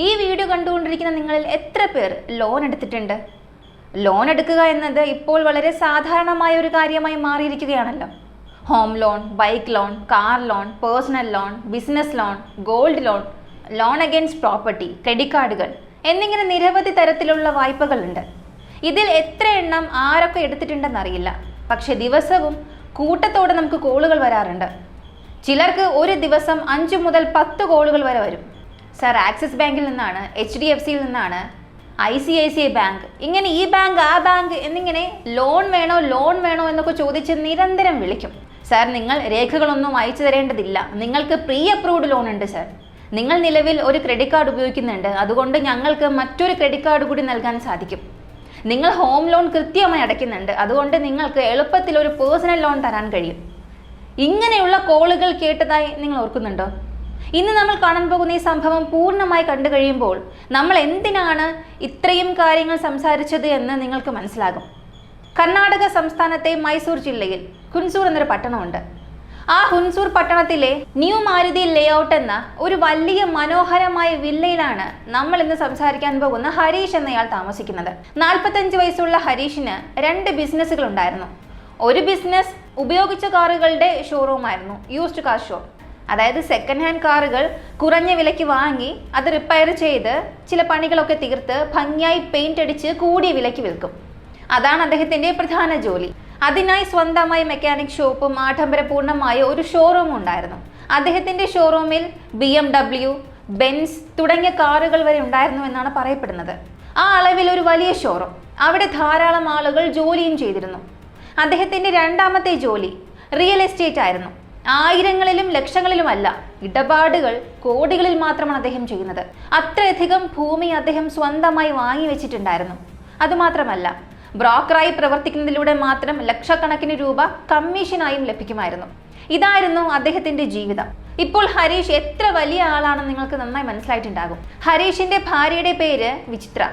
ഈ വീഡിയോ കണ്ടുകൊണ്ടിരിക്കുന്ന നിങ്ങളിൽ എത്ര പേർ ലോൺ എടുത്തിട്ടുണ്ട്? ലോൺ എടുക്കുക എന്നത് ഇപ്പോൾ വളരെ സാധാരണമായ ഒരു കാര്യമായി മാറിയിരിക്കുകയാണല്ലോ. Home loan, bike loan, car loan, personal loan, business loan, gold loan, loan against property, credit കാർഡുകൾ എന്നിങ്ങനെ നിരവധി തരത്തിലുള്ള വായ്പകളുണ്ട്. ഇതിൽ എത്ര എണ്ണം ആരൊക്കെ എടുത്തിട്ടുണ്ടെന്നറിയില്ല. പക്ഷെ ദിവസവും കൂട്ടത്തോടെ നമുക്ക് കോളുകൾ വരാറുണ്ട്. ചിലർക്ക് ഒരു ദിവസം 5 മുതൽ 10 കോളുകൾ വരെ വരും. സർ, ആക്സിസ് ബാങ്കിൽ നിന്നാണ്, HDFCയിൽ നിന്നാണ്, ICICI ബാങ്ക്, ഇങ്ങനെ ഈ ബാങ്ക് ആ ബാങ്ക് എന്നിങ്ങനെ ലോൺ വേണോ എന്നൊക്കെ ചോദിച്ച് നിരന്തരം വിളിക്കും. സർ, നിങ്ങൾ രേഖകളൊന്നും അയച്ചു തരേണ്ടതില്ല, നിങ്ങൾക്ക് പ്രീ അപ്രൂവ്ഡ് ലോൺ ഉണ്ട് സർ. നിങ്ങൾ നിലവിൽ ഒരു ക്രെഡിറ്റ് കാർഡ് ഉപയോഗിക്കുന്നുണ്ട്, അതുകൊണ്ട് ഞങ്ങൾക്ക് മറ്റൊരു ക്രെഡിറ്റ് കാർഡ് കൂടി നൽകാൻ സാധിക്കും. നിങ്ങൾ ഹോം ലോൺ കൃത്യമായി അടയ്ക്കുന്നുണ്ട്, അതുകൊണ്ട് നിങ്ങൾക്ക് എളുപ്പത്തിൽ ഒരു പേഴ്സണൽ ലോൺ തരാൻ കഴിയും. ഇങ്ങനെയുള്ള കോളുകൾ കേട്ടതായി നിങ്ങൾ ഓർക്കുന്നുണ്ടോ? ഇന്ന് നമ്മൾ കാണാൻ പോകുന്ന ഈ സംഭവം പൂർണ്ണമായി കണ്ടു കഴിയുമ്പോൾ നമ്മൾ എന്തിനാണ് ഇത്രയും കാര്യങ്ങൾ സംസാരിച്ചത് എന്ന് നിങ്ങൾക്ക് മനസ്സിലാകും. കർണാടക സംസ്ഥാനത്തെ മൈസൂർ ജില്ലയിൽ ഹുൻസൂർ എന്നൊരു പട്ടണമുണ്ട്. ആ ഹുൻസൂർ പട്ടണത്തിലെ ന്യൂ മാരുതി ലേഔട്ട് എന്ന ഒരു വലിയ മനോഹരമായ വില്ലയിലാണ് നമ്മൾ ഇന്ന് സംസാരിക്കാൻ പോകുന്ന ഹരീഷ് എന്നയാൾ താമസിക്കുന്നത്. 45 വയസ്സുള്ള ഹരീഷിന് 2 ബിസിനസ്സുകൾ ഉണ്ടായിരുന്നു. ഒരു ബിസിനസ് ഉപയോഗിച്ച കാറുകളുടെ ഷോറൂം ആയിരുന്നു, യൂസ്ഡ് കാർ ഷോ. അതായത് സെക്കൻഡ് ഹാൻഡ് കാറുകൾ കുറഞ്ഞ വിലയ്ക്ക് വാങ്ങി അത് റിപ്പയർ ചെയ്ത് ചില പണികളൊക്കെ തീർത്ത് ഭംഗിയായി പെയിന്റ് അടിച്ച് കൂടിയ വിലയ്ക്ക് വിൽക്കും. അതാണ് അദ്ദേഹത്തിന്റെ പ്രധാന ജോലി. അതിനായി സ്വന്തമായി മെക്കാനിക് ഷോപ്പും ആഡംബരപൂർണമായ ഒരു ഷോറൂമും ഉണ്ടായിരുന്നു. അദ്ദേഹത്തിന്റെ ഷോറൂമിൽ BMW, ബെൻസ് തുടങ്ങിയ കാറുകൾ വരെ ഉണ്ടായിരുന്നു എന്നാണ് പറയപ്പെടുന്നത്. ആ അളവിൽ ഒരു വലിയ ഷോറൂം. അവിടെ ധാരാളം ആളുകൾ ജോലിയും ചെയ്തിരുന്നു. അദ്ദേഹത്തിന്റെ രണ്ടാമത്തെ ജോലി റിയൽ എസ്റ്റേറ്റ് ആയിരുന്നു. ആയിരങ്ങളിലും ലക്ഷങ്ങളിലുമല്ല, ഇടപാടുകൾ കോടികളിൽ മാത്രമാണ് അദ്ദേഹം ചെയ്യുന്നത്. അത്രയധികം ഭൂമി അദ്ദേഹം സ്വന്തമായി വാങ്ങി വെച്ചിട്ടുണ്ടായിരുന്നു. അതുമാത്രമല്ല, ബ്രോക്കറായി പ്രവർത്തിക്കുന്നതിലൂടെ മാത്രം ലക്ഷക്കണക്കിന് രൂപ കമ്മീഷനായും ലഭിക്കുമായിരുന്നു. ഇതായിരുന്നു അദ്ദേഹത്തിന്റെ ജീവിതം. ഇപ്പോൾ ഹരീഷ് എത്ര വലിയ ആളാണെന്ന് നിങ്ങൾക്ക് നന്നായി മനസ്സിലായിട്ടുണ്ടാകും. ഹരീഷിന്റെ ഭാര്യയുടെ പേര് വിചിത്ര.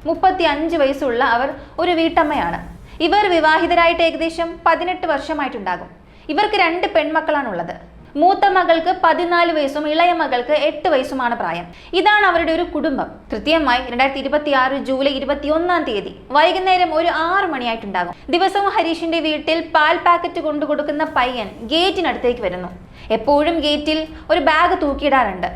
35 വയസ്സുള്ള അവർ ഒരു വീട്ടമ്മയാണ്. ഇവർ വിവാഹിതരായിട്ട് ഏകദേശം 18 വർഷമായിട്ടുണ്ടാകും. ഇവർക്ക് 2 പെൺമക്കളാണുള്ളത്. മൂത്ത മകൾക്ക് 14 വയസ്സും ഇളയ മകൾക്ക് 8 വയസ്സുമാണ് പ്രായം. ഇതാണ് അവരുടെ ഒരു കുടുംബം. കൃത്യമായി 2026 ജൂലൈ 21-ാം തീയതി വൈകുന്നേരം ഒരു 6 മണിയായിട്ടുണ്ടാകും. ദിവസവും ഹരീഷിന്റെ വീട്ടിൽ പാൽ പാക്കറ്റ് കൊണ്ടു കൊടുക്കുന്ന പയ്യൻ ഗേറ്റിനടുത്തേക്ക് വരുന്നു. എപ്പോഴും ഗേറ്റിൽ ഒരു ബാഗ് തൂക്കിയിടാറുണ്ട്.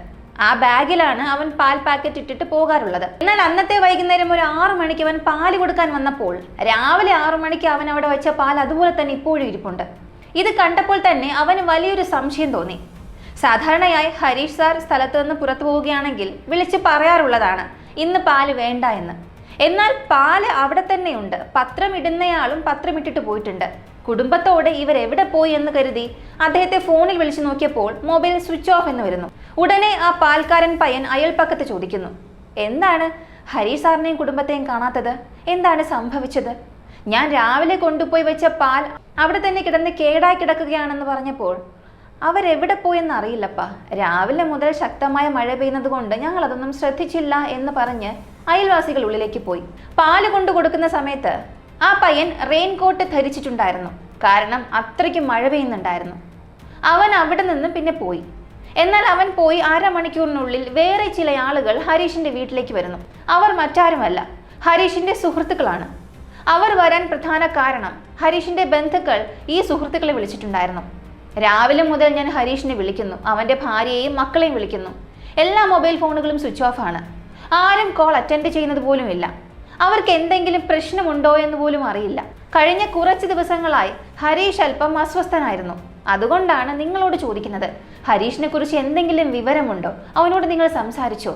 ആ ബാഗിലാണ് അവൻ പാൽ പാക്കറ്റ് ഇട്ടിട്ട് പോകാറുള്ളത്. എന്നാൽ അന്നത്തെ വൈകുന്നേരം ഒരു 6 മണിക്ക് അവൻ പാല് കൊടുക്കാൻ വന്നപ്പോൾ രാവിലെ 6 മണിക്ക് അവൻ അവിടെ വെച്ച പാൽ അതുപോലെ തന്നെ ഇപ്പോഴും ഇരിപ്പുണ്ട്. ഇത് കണ്ടപ്പോൾ തന്നെ അവന് വലിയൊരു സംശയം തോന്നി. സാധാരണയായി ഹരീഷ് സാർ സ്ഥലത്ത് നിന്ന് പുറത്തു പോവുകയാണെങ്കിൽ വിളിച്ച് പറയാറുള്ളതാണ് ഇന്ന് പാല് വേണ്ട എന്ന്. എന്നാൽ പാല് അവിടെ തന്നെയുണ്ട്. പത്രം ഇടുന്നയാളും പത്രം ഇട്ടിട്ട് പോയിട്ടുണ്ട്. കുടുംബത്തോടെ ഇവർ എവിടെ പോയി എന്ന് കരുതി അദ്ദേഹത്തെ ഫോണിൽ വിളിച്ചു നോക്കിയപ്പോൾ മൊബൈൽ സ്വിച്ച് ഓഫ് എന്ന് വരുന്നു. ഉടനെ ആ പാൽക്കാരൻ പയ്യൻ അയൽപ്പക്കത്ത് ചോദിക്കുന്നു, എന്താണ് ഹരീഷ് സാറിനെയും കുടുംബത്തെയും കാണാത്തത്? എന്താണ് സംഭവിച്ചത്? ഞാൻ രാവിലെ കൊണ്ടുപോയി വെച്ച പാൽ അവിടെ തന്നെ കിടന്ന് കേടായി കിടക്കുകയാണെന്ന് പറഞ്ഞപ്പോൾ അവരെവിടെ പോയെന്ന് അറിയില്ലപ്പാ, രാവിലെ മുതൽ ശക്തമായ മഴ പെയ്യുന്നത് കൊണ്ട് ഞങ്ങൾ അതൊന്നും ശ്രദ്ധിച്ചില്ല എന്ന് പറഞ്ഞ് അയൽവാസികൾ ഉള്ളിലേക്ക് പോയി. പാല് കൊണ്ടു കൊടുക്കുന്ന സമയത്ത് ആ പയ്യൻ റെയിൻകോട്ട് ധരിച്ചിട്ടുണ്ടായിരുന്നു. കാരണം അത്രയ്ക്ക് മഴ പെയ്യുന്നുണ്ടായിരുന്നു. അവൻ അവിടെ നിന്ന് പിന്നെ പോയി. എന്നാൽ അവൻ പോയി അരമണിക്കൂറിനുള്ളിൽ വേറെ ചില ആളുകൾ ഹരീഷിന്റെ വീട്ടിലേക്ക് വരുന്നു. അവർ മറ്റാരുമല്ല, ഹരീഷിന്റെ സുഹൃത്തുക്കളാണ്. അവർ വരാൻ പ്രധാന കാരണം ഹരീഷിന്റെ ബന്ധുക്കൾ ഈ സുഹൃത്തുക്കളെ വിളിച്ചിട്ടുണ്ടായിരുന്നു. രാവിലെ മുതൽ ഞാൻ ഹരീഷിനെ വിളിക്കുന്നു, അവന്റെ ഭാര്യയെയും മക്കളെയും വിളിക്കുന്നു. എല്ലാ മൊബൈൽ ഫോണുകളും സ്വിച്ച് ഓഫ് ആണ്. ആരും കോൾ അറ്റൻഡ് ചെയ്യുന്നത് പോലുമില്ല. അവർക്ക് എന്തെങ്കിലും പ്രശ്നമുണ്ടോ എന്ന് പോലും അറിയില്ല. കഴിഞ്ഞ കുറച്ച് ദിവസങ്ങളായി ഹരീഷ് അല്പം അസ്വസ്ഥനായിരുന്നു. അതുകൊണ്ടാണ് നിങ്ങളോട് ചോദിക്കുന്നത്, ഹരീഷിനെ കുറിച്ച് എന്തെങ്കിലും വിവരമുണ്ടോ? അവനോട് നിങ്ങൾ സംസാരിച്ചോ?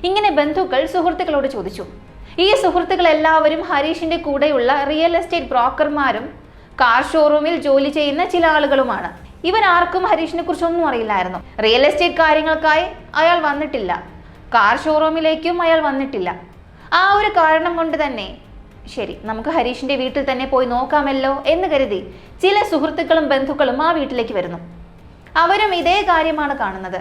ഇങ്ങനെ ബന്ധുക്കൾ സുഹൃത്തുക്കളോട് ചോദിച്ചു. ഈ സുഹൃത്തുക്കൾ എല്ലാവരും ഹരീഷിന്റെ കൂടെയുള്ള റിയൽ എസ്റ്റേറ്റ് ബ്രോക്കർമാരും കാർ ഷോറൂമിൽ ജോലി ചെയ്യുന്ന ചില ആളുകളുമാണ്. ഇവരാർക്കും ഹരീഷിനെ കുറിച്ചൊന്നും അറിയില്ലായിരുന്നു. റിയൽ എസ്റ്റേറ്റ് കാര്യങ്ങൾക്കായി അയാൾ വന്നിട്ടില്ല, കാർ ഷോറൂമിലേക്കും അയാൾ വന്നിട്ടില്ല. ആ ഒരു കാരണം കൊണ്ട് തന്നെ ശരി, നമുക്ക് ഹരീഷിന്റെ വീട്ടിൽ തന്നെ പോയി നോക്കാമല്ലോ എന്ന് കരുതി ചില സുഹൃത്തുക്കളും ബന്ധുക്കളും ആ വീട്ടിലേക്ക് വരുന്നു. അവരും ഇതേ കാര്യമാണ് കാണുന്നത്.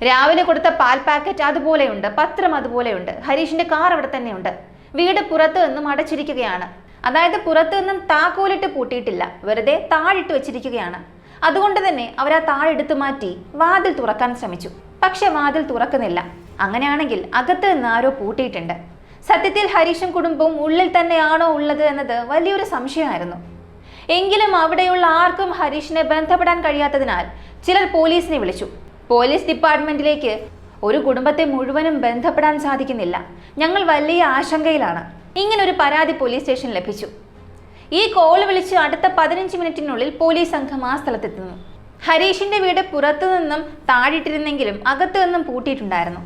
രാവിലെ കൊടുത്ത പാൽ പാക്കറ്റ് അതുപോലെയുണ്ട്, പത്രം അതുപോലെയുണ്ട്, ഹരീഷിന്റെ കാർ അവിടെ തന്നെയുണ്ട്. വീട് പുറത്തു നിന്നും അടച്ചിരിക്കുകയാണ്. അതായത് പുറത്തു നിന്നും താക്കോലിട്ട് പൂട്ടിയിട്ടില്ല, വെറുതെ താഴിട്ട് വെച്ചിരിക്കുകയാണ്. അതുകൊണ്ട് തന്നെ അവർ ആ താഴെടുത്തു മാറ്റി വാതിൽ തുറക്കാൻ ശ്രമിച്ചു. പക്ഷെ വാതിൽ തുറക്കുന്നില്ല. അങ്ങനെയാണെങ്കിൽ അകത്ത് നിന്ന് ആരോ പൂട്ടിയിട്ടുണ്ട്. സത്യത്തിൽ ഹരീഷും കുടുംബവും ഉള്ളിൽ തന്നെയാണോ ഉള്ളത് എന്നത് വലിയൊരു സംശയമായിരുന്നു. എങ്കിലും അവിടെയുള്ള ആർക്കും ഹരീഷിനെ ബന്ധപ്പെടാൻ കഴിയാത്തതിനാൽ ചിലർ പോലീസിനെ വിളിച്ചു. പോലീസ് ഡിപ്പാർട്ട്മെന്റിലേക്ക് ഒരു കുടുംബത്തെ മുഴുവനും ബന്ധപ്പെടാൻ സാധിക്കുന്നില്ല, ഞങ്ങൾ വലിയ ആശങ്കയിലാണ്, ഇങ്ങനൊരു പരാതി പോലീസ് സ്റ്റേഷനിൽ ലഭിച്ചു. ഈ കോൾ വിളിച്ച് അടുത്ത 15 മിനിറ്റിനുള്ളിൽ പോലീസ് സംഘം ആ സ്ഥലത്തെത്തുന്നു. ഹരീഷിന്റെ വീട് പുറത്തു നിന്നും താഴിട്ടിരുന്നെങ്കിലും അകത്തു നിന്നും പൂട്ടിയിട്ടുണ്ടായിരുന്നു.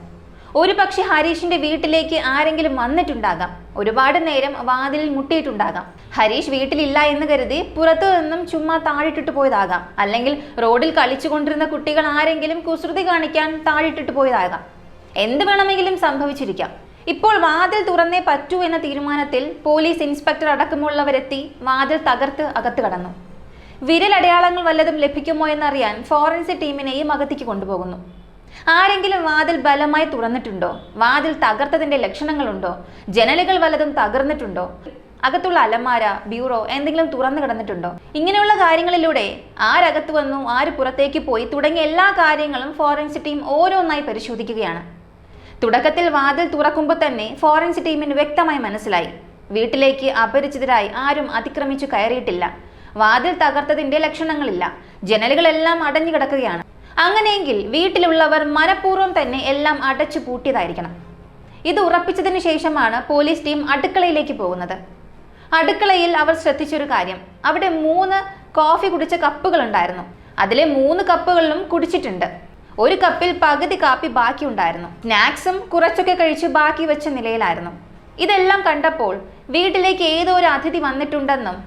ഒരു പക്ഷെ ഹരീഷിന്റെ വീട്ടിലേക്ക് ആരെങ്കിലും വന്നിട്ടുണ്ടാകാം, ഒരുപാട് നേരം വാതിലിൽ മുട്ടിയിട്ടുണ്ടാകാം. ഹരീഷ് വീട്ടിലില്ല എന്ന് കരുതി പുറത്തു നിന്നും ചുമ്മാ താഴിട്ടിട്ട് പോയതാകാം, അല്ലെങ്കിൽ റോഡിൽ കളിച്ചുകൊണ്ടിരുന്ന കുട്ടികൾ ആരെങ്കിലും കുസൃതി കാണിക്കാൻ താഴിട്ടിട്ട് പോയതാകാം. എന്ത് വേണമെങ്കിലും സംഭവിച്ചിരിക്കാം. ഇപ്പോൾ വാതിൽ തുറന്നേ പറ്റൂ എന്ന തീരുമാനത്തിൽ പോലീസ് ഇൻസ്പെക്ടർ അടക്കമുള്ളവരെത്തി വാതിൽ തകർത്ത് അകത്ത് കടന്നു. വിരലടയാളങ്ങൾ വല്ലതും ലഭിക്കുമോ എന്നറിയാൻ ഫോറൻസിക് ടീമിനെയും അകത്തേക്ക് കൊണ്ടുപോകുന്നു. ആരെങ്കിലും വാതിൽ ബലമായി തുറന്നിട്ടുണ്ടോ, വാതിൽ തകർത്തതിന്റെ ലക്ഷണങ്ങളുണ്ടോ, ജനലുകൾ വല്ലതും തകർന്നിട്ടുണ്ടോ, അകത്തുള്ള അലമാര, ബ്യൂറോ എന്തെങ്കിലും തുറന്നു കിടന്നിട്ടുണ്ടോ, ഇങ്ങനെയുള്ള കാര്യങ്ങളിലൂടെ ആരകത്ത് വന്നു, ആര് പുറത്തേക്ക് പോയി തുടങ്ങിയ എല്ലാ കാര്യങ്ങളും ഫോറൻസിക് ടീം ഓരോന്നായി പരിശോധിക്കുകയാണ്. തുടക്കത്തിൽ വാതിൽ തുറക്കുമ്പോൾ തന്നെ ഫോറൻസിക് ടീമിന് വ്യക്തമായി മനസ്സിലായി, വീട്ടിലേക്ക് അപരിചിതരായി ആരും അതിക്രമിച്ചു കയറിയിട്ടില്ല, വാതിൽ തകർത്തതിന്റെ ലക്ഷണങ്ങളില്ല, ജനലുകളെല്ലാം അടഞ്ഞു കിടക്കുകയാണ്. അങ്ങനെയെങ്കിൽ വീട്ടിലുള്ളവർ മനഃപൂർവ്വം തന്നെ എല്ലാം അടച്ചു പൂട്ടിയതായിരിക്കണം. ഇത് ഉറപ്പിച്ചതിന് ശേഷമാണ് പോലീസ് ടീം അടുക്കളയിലേക്ക് പോകുന്നത്. അടുക്കളയിൽ അവർ ശ്രദ്ധിച്ചൊരു കാര്യം, അവിടെ 3 കോഫി കുടിച്ച കപ്പുകൾ ഉണ്ടായിരുന്നു. അതിലെ 3 കപ്പുകളിലും കുടിച്ചിട്ടുണ്ട്. ഒരു കപ്പിൽ പകുതി കാപ്പി ബാക്കി ഉണ്ടായിരുന്നു. സ്നാക്സും കുറച്ചൊക്കെ കഴിച്ച് ബാക്കി വെച്ച നിലയിലായിരുന്നു. ഇതെല്ലാം കണ്ടപ്പോൾ വീട്ടിലേക്ക് ഏതോ ഒരു അതിഥി വന്നിട്ടുണ്ടെന്നും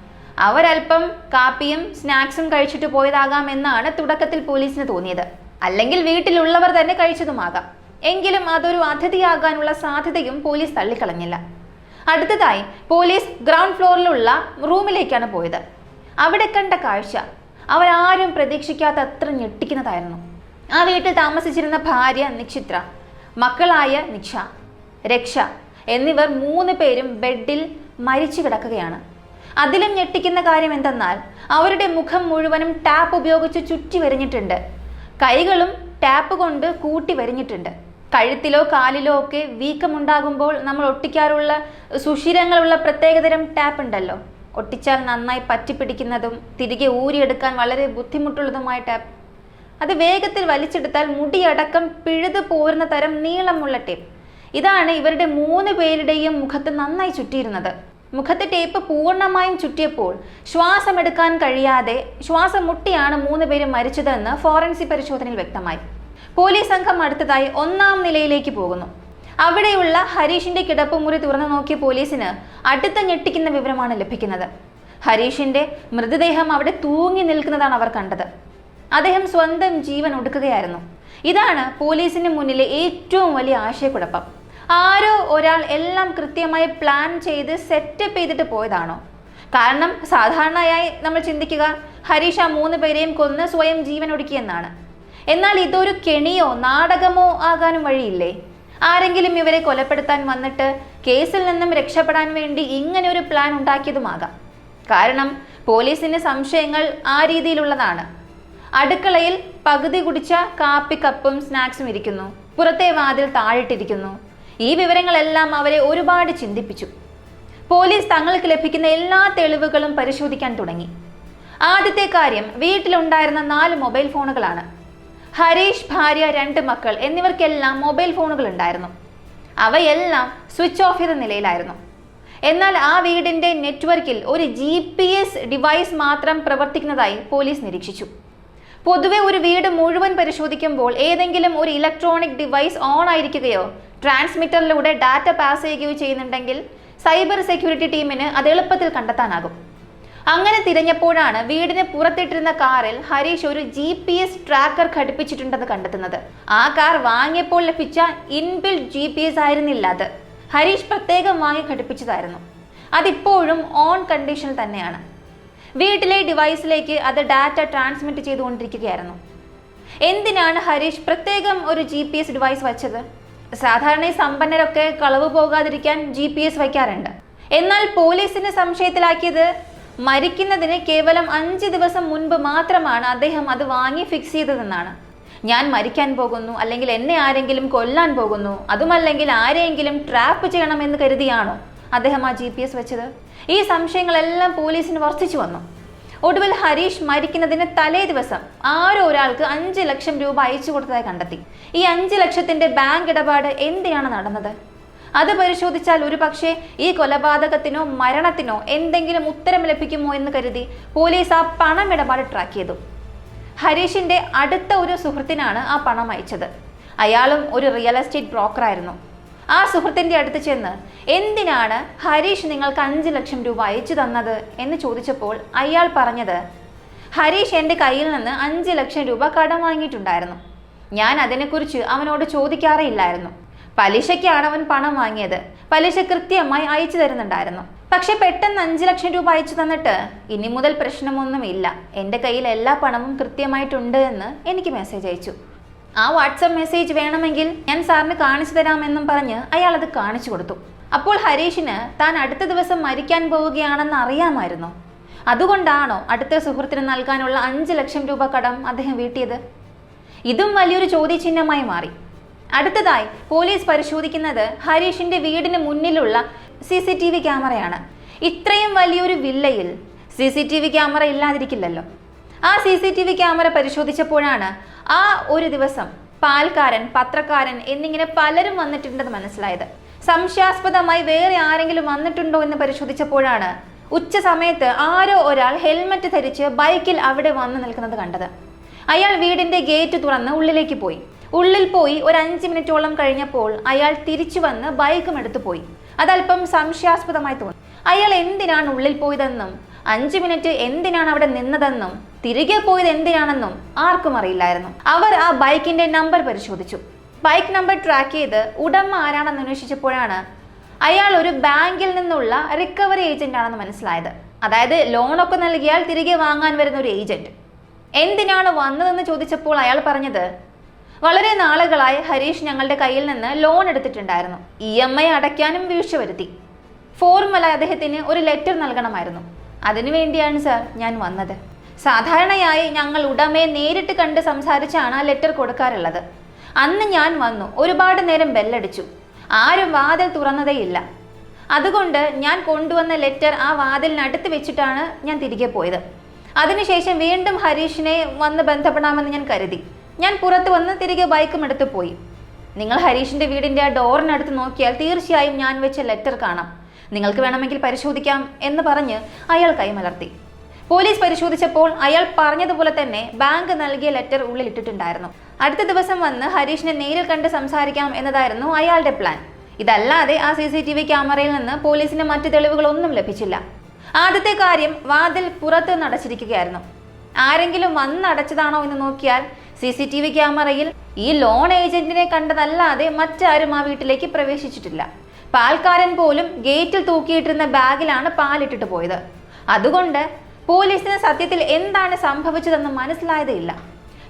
അവരൽപ്പം കാപ്പിയും സ്നാക്സും കഴിച്ചിട്ട് പോയതാകാം എന്നാണ് തുടക്കത്തിൽ പോലീസിന് തോന്നിയത്. അല്ലെങ്കിൽ വീട്ടിലുള്ളവർ തന്നെ കഴിച്ചതുമാകാം. എങ്കിലും അതൊരു അതിഥിയാകാനുള്ള സാധ്യതയും പോലീസ് തള്ളിക്കളഞ്ഞില്ല. അടുത്തതായി പോലീസ് ഗ്രൗണ്ട് ഫ്ലോറിലുള്ള റൂമിലേക്കാണ് പോയത്. അവിടെ കണ്ട കാഴ്ച അവരാരും പ്രതീക്ഷിക്കാത്ത അത്ര ഞെട്ടിക്കുന്നതായിരുന്നു. ആ വീട്ടിൽ താമസിച്ചിരുന്ന ഭാര്യ നിക്ഷിത്ര, മക്കളായ നിക്ഷ, രക്ഷ എന്നിവർ 3 പേരും ബെഡിൽ മരിച്ചു കിടക്കുകയാണ്. അതിലും ഞെട്ടിക്കുന്ന കാര്യം എന്തെന്നാൽ അവരുടെ മുഖം മുഴുവനും ടാപ്പ് ഉപയോഗിച്ച് ചുറ്റി വരിഞ്ഞിട്ടുണ്ട്. കൈകളും ടാപ്പ് കൊണ്ട് കൂട്ടി വരിഞ്ഞിട്ടുണ്ട്. കഴുത്തിലോ കാലിലോ ഒക്കെ വീക്കമുണ്ടാകുമ്പോൾ നമ്മൾ ഒട്ടിക്കാറുള്ള സുഷിരങ്ങളുള്ള പ്രത്യേകതരം ടാപ്പ് ഉണ്ടല്ലോ, ഒട്ടിച്ചാൽ നന്നായി പറ്റിപ്പിടിക്കുന്നതും തിരികെ ഊരിയെടുക്കാൻ വളരെ ബുദ്ധിമുട്ടുള്ളതുമായ ടാപ്പ്. അത് വേഗത്തിൽ വലിച്ചെടുത്താൽ മുടിയടക്കം പിഴുതു പോരുന്ന തരം നീളമുള്ള ടേപ്പ്. ഇതാണ് ഇവരുടെ 3 പേരുടെയും മുഖത്ത് നന്നായി ചുറ്റിയിരുന്നത്. മുഖത്തെ ടേപ്പ് പൂർണ്ണമായും ചുറ്റിയപ്പോൾ ശ്വാസമെടുക്കാൻ കഴിയാതെ ശ്വാസം മുട്ടിയാണ് 3 പേരും മരിച്ചതെന്ന് ഫോറൻസിക് പരിശോധനയിൽ വ്യക്തമായി. പോലീസ് സംഘം അടുത്തതായി 1-ാം നിലയിലേക്ക് പോകുന്നു. അവിടെയുള്ള ഹരീഷിന്റെ കിടപ്പുമുറി തുറന്നു നോക്കിയ പോലീസിന് അടുത്ത ഞെട്ടിക്കുന്ന വിവരമാണ് ലഭിക്കുന്നത്. ഹരീഷിന്റെ മൃതദേഹം അവിടെ തൂങ്ങി നിൽക്കുന്നതാണ് അവർ കണ്ടത്. അദ്ദേഹം സ്വന്തം ജീവൻ ഒടുക്കുകയായിരുന്നു. ഇതാണ് പോലീസിന് മുന്നിലെ ഏറ്റവും വലിയ ആശയക്കുഴപ്പം. ആരോ ഒരാൾ എല്ലാം കൃത്യമായി പ്ലാൻ ചെയ്ത് സെറ്റപ്പ് ചെയ്തിട്ട് പോയതാണോ? കാരണം സാധാരണയായി നമ്മൾ ചിന്തിക്കുക ഹരീഷ് ആ 3 പേരെയും കൊന്ന് സ്വയം ജീവൻ ഒടുക്കിയെന്നാണ്. എന്നാൽ ഇതൊരു കെണിയോ നാടകമോ ആകാനും വഴിയില്ലേ? ആരെങ്കിലും ഇവരെ കൊലപ്പെടുത്താൻ വന്നിട്ട് കേസിൽ നിന്നും രക്ഷപ്പെടാൻ വേണ്ടി ഇങ്ങനെ ഒരു പ്ലാൻ ഉണ്ടാക്കിയതുമാകാം. കാരണം പോലീസിന് സംശയങ്ങൾ ആ രീതിയിലുള്ളതാണ്. അടുക്കളയിൽ പകുതി കുടിച്ച കാപ്പി കപ്പും സ്നാക്സും ഇരിക്കുന്നു, പുറത്തെ വാതിൽ താഴിട്ടിരിക്കുന്നു. ഈ വിവരങ്ങളെല്ലാം അവരെ ഒരുപാട് ചിന്തിപ്പിച്ചു. പോലീസ് തങ്ങൾക്ക് ലഭിക്കുന്ന എല്ലാ തെളിവുകളും പരിശോധിക്കാൻ തുടങ്ങി. ആദ്യത്തെ കാര്യം, വീട്ടിലുണ്ടായിരുന്ന 4 മൊബൈൽ ഫോണുകളാണ്. ഹരീഷ്, ഭാര്യ, 2 മക്കൾ എന്നിവർക്കെല്ലാം മൊബൈൽ ഫോണുകൾ ഉണ്ടായിരുന്നു. അവയെല്ലാം സ്വിച്ച് ഓഫ് ചെയ്ത നിലയിലായിരുന്നു. എന്നാൽ ആ വീടിന്റെ നെറ്റ്വർക്കിൽ ഒരു GPS ഡിവൈസ് മാത്രം പ്രവർത്തിക്കുന്നതായി പോലീസ് നിരീക്ഷിച്ചു. പൊതുവെ ഒരു വീട് മുഴുവൻ പരിശോധിക്കുമ്പോൾ ഏതെങ്കിലും ഒരു ഇലക്ട്രോണിക് ഡിവൈസ് ഓൺ ആയിരിക്കുകയോ ട്രാൻസ്മിറ്ററിലൂടെ ഡാറ്റ പാസ് ചെയ്യുകയോ ചെയ്യുന്നുണ്ടെങ്കിൽ സൈബർ സെക്യൂരിറ്റി ടീമിന് അത് എളുപ്പത്തിൽ കണ്ടെത്താനാകും. അങ്ങനെ തിരഞ്ഞപ്പോഴാണ് വീടിന് പുറത്തിട്ടിരുന്ന കാറിൽ ഹരീഷ് ഒരു GPS ട്രാക്കർ ഘടിപ്പിച്ചിട്ടുണ്ടെന്ന് കണ്ടെത്തുന്നത്. ആ കാർ വാങ്ങിയപ്പോൾ ലഭിച്ച ഇൻബിൽഡ് GPS ആയിരുന്നില്ല അത്. ഹരീഷ് പ്രത്യേകം വാങ്ങി ഘടിപ്പിച്ചതായിരുന്നു. അതിപ്പോഴും ഓൺ കണ്ടീഷനിൽ തന്നെയാണ്. വീട്ടിലെ ഡിവൈസിലേക്ക് അത് ഡാറ്റ ട്രാൻസ്മിറ്റ് ചെയ്തുകൊണ്ടിരിക്കുകയായിരുന്നു. എന്തിനാണ് ഹരീഷ് പ്രത്യേകം ഒരു GPS ഡിവൈസ് വച്ചത്? സാധാരണ ഈ സമ്പന്നരൊക്കെ കളവ് പോകാതിരിക്കാൻ GPS വയ്ക്കാറുണ്ട്. എന്നാൽ പോലീസിനെ സംശയത്തിലാക്കിയത് മരിക്കുന്നതിന് കേവലം 5 ദിവസം മുൻപ് മാത്രമാണ് അദ്ദേഹം അത് വാങ്ങി ഫിക്സ് ചെയ്തതെന്നാണ്. ഞാൻ മരിക്കാൻ പോകുന്നു, അല്ലെങ്കിൽ എന്നെ ആരെങ്കിലും കൊല്ലാൻ പോകുന്നു, അതുമല്ലെങ്കിൽ ആരെയെങ്കിലും ട്രാപ്പ് ചെയ്യണമെന്ന് കരുതിയാണോ അദ്ദേഹം ആ GPS വെച്ചത്? ഈ സംശയങ്ങളെല്ലാം പോലീസിന് വർദ്ധിച്ചു വന്നു. ഒടുവിൽ ഹരീഷ് മരിക്കുന്നതിന് തലേ ദിവസം ആരോ ഒരാൾക്ക് 5 ലക്ഷം രൂപ അയച്ചു കൊടുത്തതായി കണ്ടെത്തി. ഈ 5 ലക്ഷത്തിന്റെ ബാങ്ക് ഇടപാട് എന്തിനാണ് നടന്നത്? അത് പരിശോധിച്ചാൽ ഒരുപക്ഷെ ഈ കൊലപാതകത്തിനോ മരണത്തിനോ എന്തെങ്കിലും ഉത്തരം ലഭിക്കുമോ എന്ന് കരുതി പോലീസ് ആ പണമിടപാട് ട്രാക്ക് ചെയ്തു. ഹരീഷിന്റെ അടുത്ത ഒരു സുഹൃത്തിനാണ് ആ പണം അയച്ചത്. അയാളും ഒരു റിയൽ എസ്റ്റേറ്റ് ബ്രോക്കറായിരുന്നു. ആ സുഹൃത്തിന്റെ അടുത്ത് ചെന്ന് എന്തിനാണ് ഹരീഷ് നിങ്ങൾക്ക് 5 ലക്ഷം രൂപ അയച്ചു തന്നത് എന്ന് ചോദിച്ചപ്പോൾ അയാൾ പറഞ്ഞത്, ഹരീഷ് എൻ്റെ കയ്യിൽ നിന്ന് 5 ലക്ഷം രൂപ കടം വാങ്ങിയിട്ടുണ്ടായിരുന്നു. ഞാൻ അതിനെക്കുറിച്ച് അവനോട് ചോദിക്കാറേയില്ലായിരുന്നു. പലിശയ്ക്കാണ് അവൻ പണം വാങ്ങിയത്. പലിശ കൃത്യമായി അയച്ചു തരുന്നുണ്ടായിരുന്നു. പക്ഷെ പെട്ടെന്ന് 5 ലക്ഷം രൂപ അയച്ചു തന്നിട്ട് ഇനി മുതൽ പ്രശ്നമൊന്നുമില്ല, എൻ്റെ കയ്യിൽ എല്ലാ പണവും കൃത്യമായിട്ടുണ്ട് എന്ന് എനിക്ക് മെസ്സേജ് അയച്ചു. ആ വാട്സപ്പ് മെസ്സേജ് വേണമെങ്കിൽ ഞാൻ സാറിന് കാണിച്ചു തരാമെന്നും പറഞ്ഞ് അയാൾ അത് കാണിച്ചു കൊടുത്തു. അപ്പോൾ ഹരീഷിന് താൻ അടുത്ത ദിവസം മരിക്കാൻ പോവുകയാണെന്ന് അറിയാമായിരുന്നു. അതുകൊണ്ടാണോ അടുത്ത സുഹൃത്തിന് നൽകാനുള്ള 5 ലക്ഷം രൂപ കടം അദ്ദേഹം വീട്ടിയത്? ഇതും വലിയൊരു ചോദ്യചിഹ്നമായി മാറി. അടുത്തതായി പോലീസ് പരിശോധിക്കുന്നത് ഹരീഷിന്റെ വീടിന് മുന്നിലുള്ള CCTV ക്യാമറയാണ്. ഇത്രയും വലിയൊരു വില്ലയിൽ CCTV ക്യാമറ ഇല്ലാതിരിക്കില്ലല്ലോ. ആ CCTV ക്യാമറ പരിശോധിച്ചപ്പോഴാണ് ആ ഒരു ദിവസം പാൽക്കാരൻ, പത്രക്കാരൻ എന്നിങ്ങനെ പലരും വന്നിട്ടുണ്ടെന്ന് മനസ്സിലായത്. സംശയാസ്പദമായി വേറെ ആരെങ്കിലും വന്നിട്ടുണ്ടോ എന്ന് പരിശോധിച്ചപ്പോഴാണ് ഉച്ച സമയത്ത് ആരോ ഒരാൾ ഹെൽമറ്റ് ധരിച്ച് ബൈക്കിൽ അവിടെ വന്നു നിൽക്കുന്നത് കണ്ടത്. അയാൾ വീടിന്റെ ഗേറ്റ് തുറന്ന് ഉള്ളിലേക്ക് പോയി. ഉള്ളിൽ പോയി ഒരു 5 മിനിറ്റോളം കഴിഞ്ഞപ്പോൾ അയാൾ തിരിച്ചു വന്ന് ബൈക്കും എടുത്തു പോയി. അതല്പം സംശയാസ്പദമായി തോന്നി. അയാൾ എന്തിനാണ് ഉള്ളിൽ പോയതെന്നും 5 മിനിറ്റ് എന്തിനാണ് അവിടെ നിന്നതെന്നും തിരികെ പോയത് എന്തിനാണെന്നും ആർക്കും അറിയില്ലായിരുന്നു. അവർ ആ ബൈക്കിന്റെ നമ്പർ പരിശോധിച്ചു. ബൈക്ക് നമ്പർ ട്രാക്ക് ചെയ്ത് ഉടമ ആരാണെന്ന് അന്വേഷിച്ചപ്പോഴാണ് അയാൾ ഒരു ബാങ്കിൽ നിന്നുള്ള റിക്കവറി ഏജന്റ് ആണെന്ന് മനസ്സിലായത്. അതായത് ലോണൊക്കെ നൽകിയാൽ തിരികെ വാങ്ങാൻ വരുന്ന ഒരു ഏജന്റ്. എന്തിനാണ് വന്നതെന്ന് ചോദിച്ചപ്പോൾ അയാൾ പറഞ്ഞത്, വളരെ നാളുകളായി ഹരീഷ് ഞങ്ങളുടെ കയ്യിൽ നിന്ന് ലോൺ എടുത്തിട്ടുണ്ടായിരുന്നു. EMI അടയ്ക്കാനും വീഴ്ച വരുത്തി. ഫോർമലായി അദ്ദേഹത്തിന് ഒരു ലെറ്റർ നൽകണമായിരുന്നു. അതിനുവേണ്ടിയാണ് സാർ ഞാൻ വന്നത്. സാധാരണയായി ഞങ്ങൾ ഉടമയെ നേരിട്ട് കണ്ട് സംസാരിച്ചാണ് ആ ലെറ്റർ കൊടുക്കാറുള്ളത്. അന്ന് ഞാൻ വന്നു, ഒരുപാട് നേരം ബെല്ലടിച്ചു. ആരും വാതിൽ തുറന്നതേയില്ല. അതുകൊണ്ട് ഞാൻ കൊണ്ടുവന്ന ലെറ്റർ ആ വാതിലിനടുത്ത് വെച്ചിട്ടാണ് ഞാൻ തിരികെ പോയത്. അതിനുശേഷം വീണ്ടും ഹരീഷിനെ വന്ന് ബന്ധപ്പെടാമെന്ന് ഞാൻ കരുതി. ഞാൻ പുറത്ത് വന്ന് തിരികെ ബൈക്കും എടുത്ത് പോയി. നിങ്ങൾ ഹരീഷിന്റെ വീടിന്റെ ആ ഡോറിനടുത്ത് നോക്കിയാൽ തീർച്ചയായും ഞാൻ വെച്ച ലെറ്റർ കാണാം. നിങ്ങൾക്ക് വേണമെങ്കിൽ പരിശോധിക്കാം എന്ന് പറഞ്ഞ് അയാൾ കൈമലർത്തി. പോലീസ് പരിശോധിച്ചപ്പോൾ അയാൾ പറഞ്ഞതുപോലെ തന്നെ ബാങ്ക് നൽകിയ ലെറ്റർ ഉള്ളിലിട്ടിട്ടുണ്ടായിരുന്നു. അടുത്ത ദിവസം വന്ന് ഹരീഷിനെ നേരിൽ കണ്ട് സംസാരിക്കാം എന്നതായിരുന്നു അയാളുടെ പ്ലാൻ. ഇതല്ലാതെ ആ CCTV ക്യാമറയിൽ നിന്ന് പോലീസിന് മറ്റു തെളിവുകളൊന്നും ലഭിച്ചില്ല. ആദ്യത്തെ കാര്യം, വാതിൽ പുറത്ത് നടച്ചിരിക്കുകയായിരുന്നു. ആരെങ്കിലും വന്നടച്ചതാണോ എന്ന് നോക്കിയാൽ CCTV ക്യാമറയിൽ ഈ ലോൺ ഏജന്റിനെ കണ്ടതല്ലാതെ മറ്റാരും ആ വീട്ടിലേക്ക് പ്രവേശിച്ചിട്ടില്ല. പാൽക്കാരൻ പോലും ഗേറ്റിൽ തൂക്കിയിട്ടിരുന്ന ബാഗിലാണ് പാലിട്ടിട്ട് പോയത്. അതുകൊണ്ട് പോലീസിന് സത്യത്തിൽ എന്താണ് സംഭവിച്ചതെന്ന് മനസ്സിലായതേയില്ല.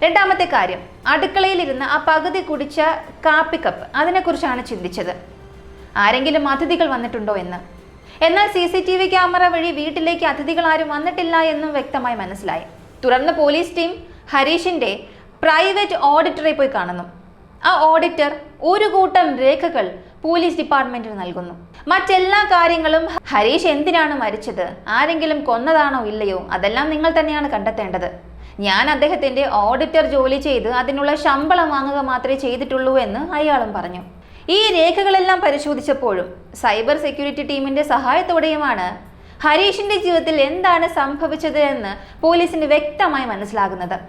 രണ്ടാമത്തെ കാര്യം, അടുക്കളയിലിരുന്ന് ആ പകുതി കുടിച്ച കാപ്പിക്കപ്പ്, അതിനെക്കുറിച്ചാണ് ചിന്തിച്ചത്. ആരെങ്കിലും അതിഥികൾ വന്നിട്ടുണ്ടോ എന്ന്. എന്നാൽ CCTV ക്യാമറ വഴി വീട്ടിലേക്ക് അതിഥികൾ ആരും വന്നിട്ടില്ല എന്നും വ്യക്തമായി മനസ്സിലായി. തുടർന്ന് പോലീസ് ടീം ഹരീഷിന്റെ പ്രൈവറ്റ് ഓഡിറ്ററെ പോയി കാണുന്നു. ആ ഓഡിറ്റർ ഒരു കൂട്ടം രേഖകൾ പോലീസ് ഡിപ്പാർട്ട്മെന്റിന് നൽകുന്നു. മറ്റെല്ലാ കാര്യങ്ങളും, ഹരീഷ് എന്തിനാണ് മരിച്ചത്, ആരെങ്കിലും കൊന്നതാണോ ഇല്ലയോ, അതെല്ലാം നിങ്ങൾ തന്നെയാണ് കണ്ടെത്തേണ്ടത്. ഞാൻ അദ്ദേഹത്തിന്റെ ഓഡിറ്റർ ജോലി ചെയ്ത് അതിനുള്ള ശമ്പളം വാങ്ങുക മാത്രമേ ചെയ്തിട്ടുള്ളൂ എന്ന് അയാളും പറഞ്ഞു. ഈ രേഖകളെല്ലാം പരിശോധിച്ചപ്പോഴും സൈബർ സെക്യൂരിറ്റി ടീമിന്റെ സഹായത്തോടെയുമാണ് ഹരീഷിന്റെ ജീവിതത്തിൽ എന്താണ് സംഭവിച്ചത് എന്ന് പോലീസിന് വ്യക്തമായി മനസ്സിലാകുന്നത്.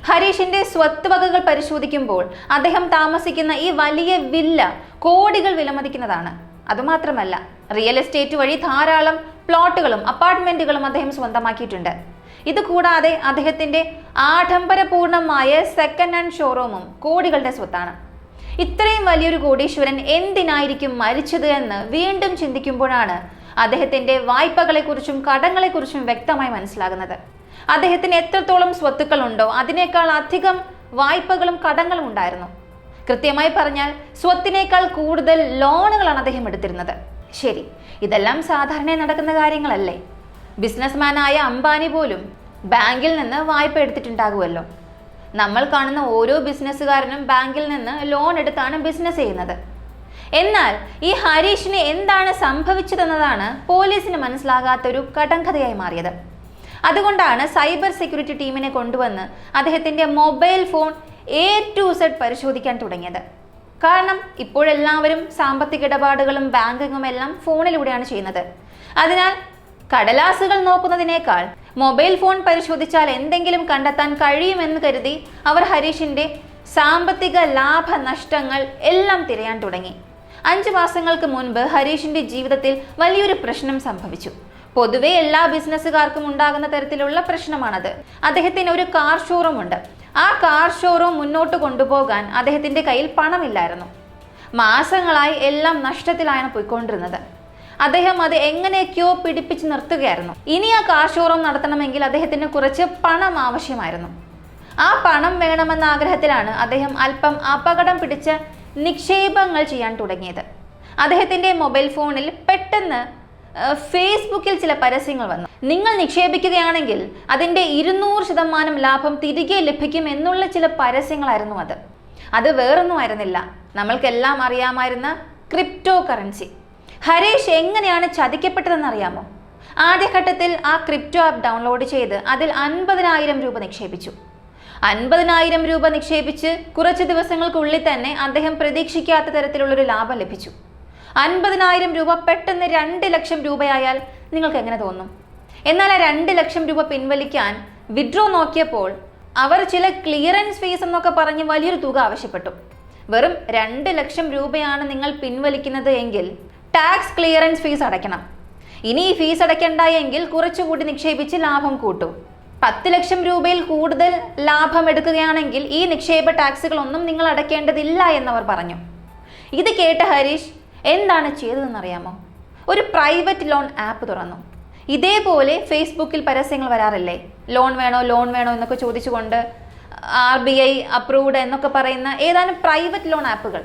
ഹരീഷിന്റെ സ്വത്ത് വകകൾ പരിശോധിക്കുമ്പോൾ അദ്ദേഹം താമസിക്കുന്ന ഈ വലിയ വില്ല കോടികൾ വിലമതിക്കുന്നതാണ്. അതുമാത്രമല്ല, റിയൽ എസ്റ്റേറ്റ് വഴി ധാരാളം പ്ലോട്ടുകളും അപ്പാർട്ട്മെന്റുകളും അദ്ദേഹം സ്വന്തമാക്കിയിട്ടുണ്ട്. ഇതുകൂടാതെ അദ്ദേഹത്തിന്റെ ആഡംബരപൂർണമായ സെക്കൻഡ് ഹാൻഡ് ഷോറൂമും കോടികളുടെ സ്വത്താണ്. ഇത്രയും വലിയൊരു കോടീശ്വരൻ എന്തിനായിരിക്കും മരിച്ചത് എന്ന് വീണ്ടും ചിന്തിക്കുമ്പോഴാണ് അദ്ദേഹത്തിന്റെ വായ്പകളെക്കുറിച്ചും കടങ്ങളെക്കുറിച്ചും വ്യക്തമായി മനസ്സിലാകുന്നത്. അദ്ദേഹത്തിന് എത്രത്തോളം സ്വത്തുക്കൾ ഉണ്ടോ അതിനേക്കാൾ അധികം വായ്പകളും കടങ്ങളും ഉണ്ടായിരുന്നു. കൃത്യമായി പറഞ്ഞാൽ സ്വത്തിനേക്കാൾ കൂടുതൽ ലോണുകളാണ് അദ്ദേഹം എടുത്തിരുന്നത്. ശരി, ഇതെല്ലാം സാധാരണ നടക്കുന്ന കാര്യങ്ങളല്ലേ? ബിസിനസ്മാനായ അംബാനി പോലും ബാങ്കിൽ നിന്ന് വായ്പ എടുത്തിട്ടുണ്ടാകുമല്ലോ. നമ്മൾ കാണുന്ന ഓരോ ബിസിനസ്സുകാരനും ബാങ്കിൽ നിന്ന് ലോൺ എടുത്താണ് ബിസിനസ് ചെയ്യുന്നത്. എന്നാൽ ഈ ഹരീഷിന് എന്താണ് സംഭവിച്ചതെന്നതാണ് പോലീസിന് മനസ്സിലാകാത്തൊരു കടങ്കഥയായി മാറിയത്. അതുകൊണ്ടാണ് സൈബർ സെക്യൂരിറ്റി ടീമിനെ കൊണ്ടുവന്ന് അദ്ദേഹത്തിൻ്റെ mobile phone A to Z പരിശോധിക്കാൻ തുടങ്ങിയത്. കാരണം ഇപ്പോഴെല്ലാവരും സാമ്പത്തിക ഇടപാടുകളും ബാങ്കിങ്ങും എല്ലാം ഫോണിലൂടെയാണ് ചെയ്യുന്നത്. അതിനാൽ കടലാസുകൾ നോക്കുന്നതിനേക്കാൾ മൊബൈൽ ഫോൺ പരിശോധിച്ചാൽ എന്തെങ്കിലും കണ്ടെത്താൻ കഴിയുമെന്ന് കരുതി അവർ ഹരീഷിന്റെ സാമ്പത്തിക ലാഭ നഷ്ടങ്ങൾ എല്ലാം തിരയാൻ തുടങ്ങി. 5 മാസങ്ങൾക്ക് മുൻപ് ഹരീഷിന്റെ ജീവിതത്തിൽ വലിയൊരു പ്രശ്നം സംഭവിച്ചു. പൊതുവെ എല്ലാ ബിസിനസ്സുകാർക്കും ഉണ്ടാകുന്ന തരത്തിലുള്ള പ്രശ്നമാണത്. അദ്ദേഹത്തിന് ഒരു കാർ ഷോറൂം ഉണ്ട്. ആ കാർ ഷോറൂം മുന്നോട്ട് കൊണ്ടുപോകാൻ അദ്ദേഹത്തിന്റെ കയ്യിൽ പണമില്ലായിരുന്നു. മാസങ്ങളായി എല്ലാം നഷ്ടത്തിലാണ് പോയിക്കൊണ്ടിരുന്നത്. അദ്ദേഹം അത് എങ്ങനെയൊക്കെയോ പിടിപ്പിച്ച് നിർത്തുകയായിരുന്നു. ഇനി ആ കാർ ഷോറൂം നടത്തണമെങ്കിൽ അദ്ദേഹത്തിന് കുറച്ച് പണം ആവശ്യമായിരുന്നു. ആ പണം വേണമെന്ന ആഗ്രഹത്തിലാണ് അദ്ദേഹം അല്പം അപകടം പിടിച്ച നിക്ഷേപങ്ങൾ ചെയ്യാൻ തുടങ്ങിയത്. അദ്ദേഹത്തിന്റെ മൊബൈൽ ഫോണിൽ പെട്ടെന്ന് ഫേസ്ബുക്കിൽ ചില പരസ്യങ്ങൾ വന്നു. നിങ്ങൾ നിക്ഷേപിക്കുകയാണെങ്കിൽ അതിൻ്റെ 200% ലാഭം തിരികെ ലഭിക്കും എന്നുള്ള ചില പരസ്യങ്ങളായിരുന്നു അത്. അത് വേറൊന്നുമായിരുന്നില്ല, നമ്മൾക്കെല്ലാം അറിയാമായിരുന്ന ക്രിപ്റ്റോ കറൻസി. ഹരീഷ് എങ്ങനെയാണ് ചതിക്കപ്പെട്ടതെന്ന് അറിയാമോ? ആദ്യഘട്ടത്തിൽ ആ ക്രിപ്റ്റോ ആപ്പ് ഡൗൺലോഡ് ചെയ്ത് അതിൽ 50,000 രൂപ നിക്ഷേപിച്ചു. 50,000 രൂപ നിക്ഷേപിച്ച് കുറച്ച് ദിവസങ്ങൾക്കുള്ളിൽ തന്നെ അദ്ദേഹം പ്രതീക്ഷിക്കാത്ത തരത്തിലുള്ളൊരു ലാഭം ലഭിച്ചു. 50,000 രൂപ പെട്ടെന്ന് 2 ലക്ഷം രൂപയായാൽ നിങ്ങൾക്ക് എങ്ങനെ തോന്നും? എന്നാൽ ആ 2 ലക്ഷം രൂപ പിൻവലിക്കാൻ വിഡ്രോ നോക്കിയപ്പോൾ അവർ ചില ക്ലിയറൻസ് ഫീസ് എന്നൊക്കെ പറഞ്ഞ് വലിയൊരു തുക ആവശ്യപ്പെട്ടു. വെറും 2 ലക്ഷം രൂപയാണ് നിങ്ങൾ പിൻവലിക്കുന്നത് എങ്കിൽ ടാക്സ് ക്ലിയറൻസ് ഫീസ് അടയ്ക്കണം. ഇനി ഈ ഫീസ് അടയ്ക്കണ്ട എങ്കിൽ കുറച്ചുകൂടി നിക്ഷേപിച്ച് ലാഭം കൂട്ടും. 10 ലക്ഷം രൂപയിൽ കൂടുതൽ ലാഭം എടുക്കുകയാണെങ്കിൽ ഈ നിക്ഷേപ ടാക്സുകളൊന്നും നിങ്ങൾ അടയ്ക്കേണ്ടതില്ല എന്നവർ പറഞ്ഞു. ഇത് കേട്ട ഹരീഷ് എന്താണ് ചെയ്തതെന്നറിയാമോ? ഒരു പ്രൈവറ്റ് ലോൺ ആപ്പ് തുറന്നു. ഇതേപോലെ ഫേസ്ബുക്കിൽ പരസ്യങ്ങൾ വരാറില്ലേ, ലോൺ വേണോ എന്നൊക്കെ ചോദിച്ചുകൊണ്ട് RBI അപ്രൂവ്ഡ് എന്നൊക്കെ പറയുന്ന ഏതാനും പ്രൈവറ്റ് ലോൺ ആപ്പുകൾ.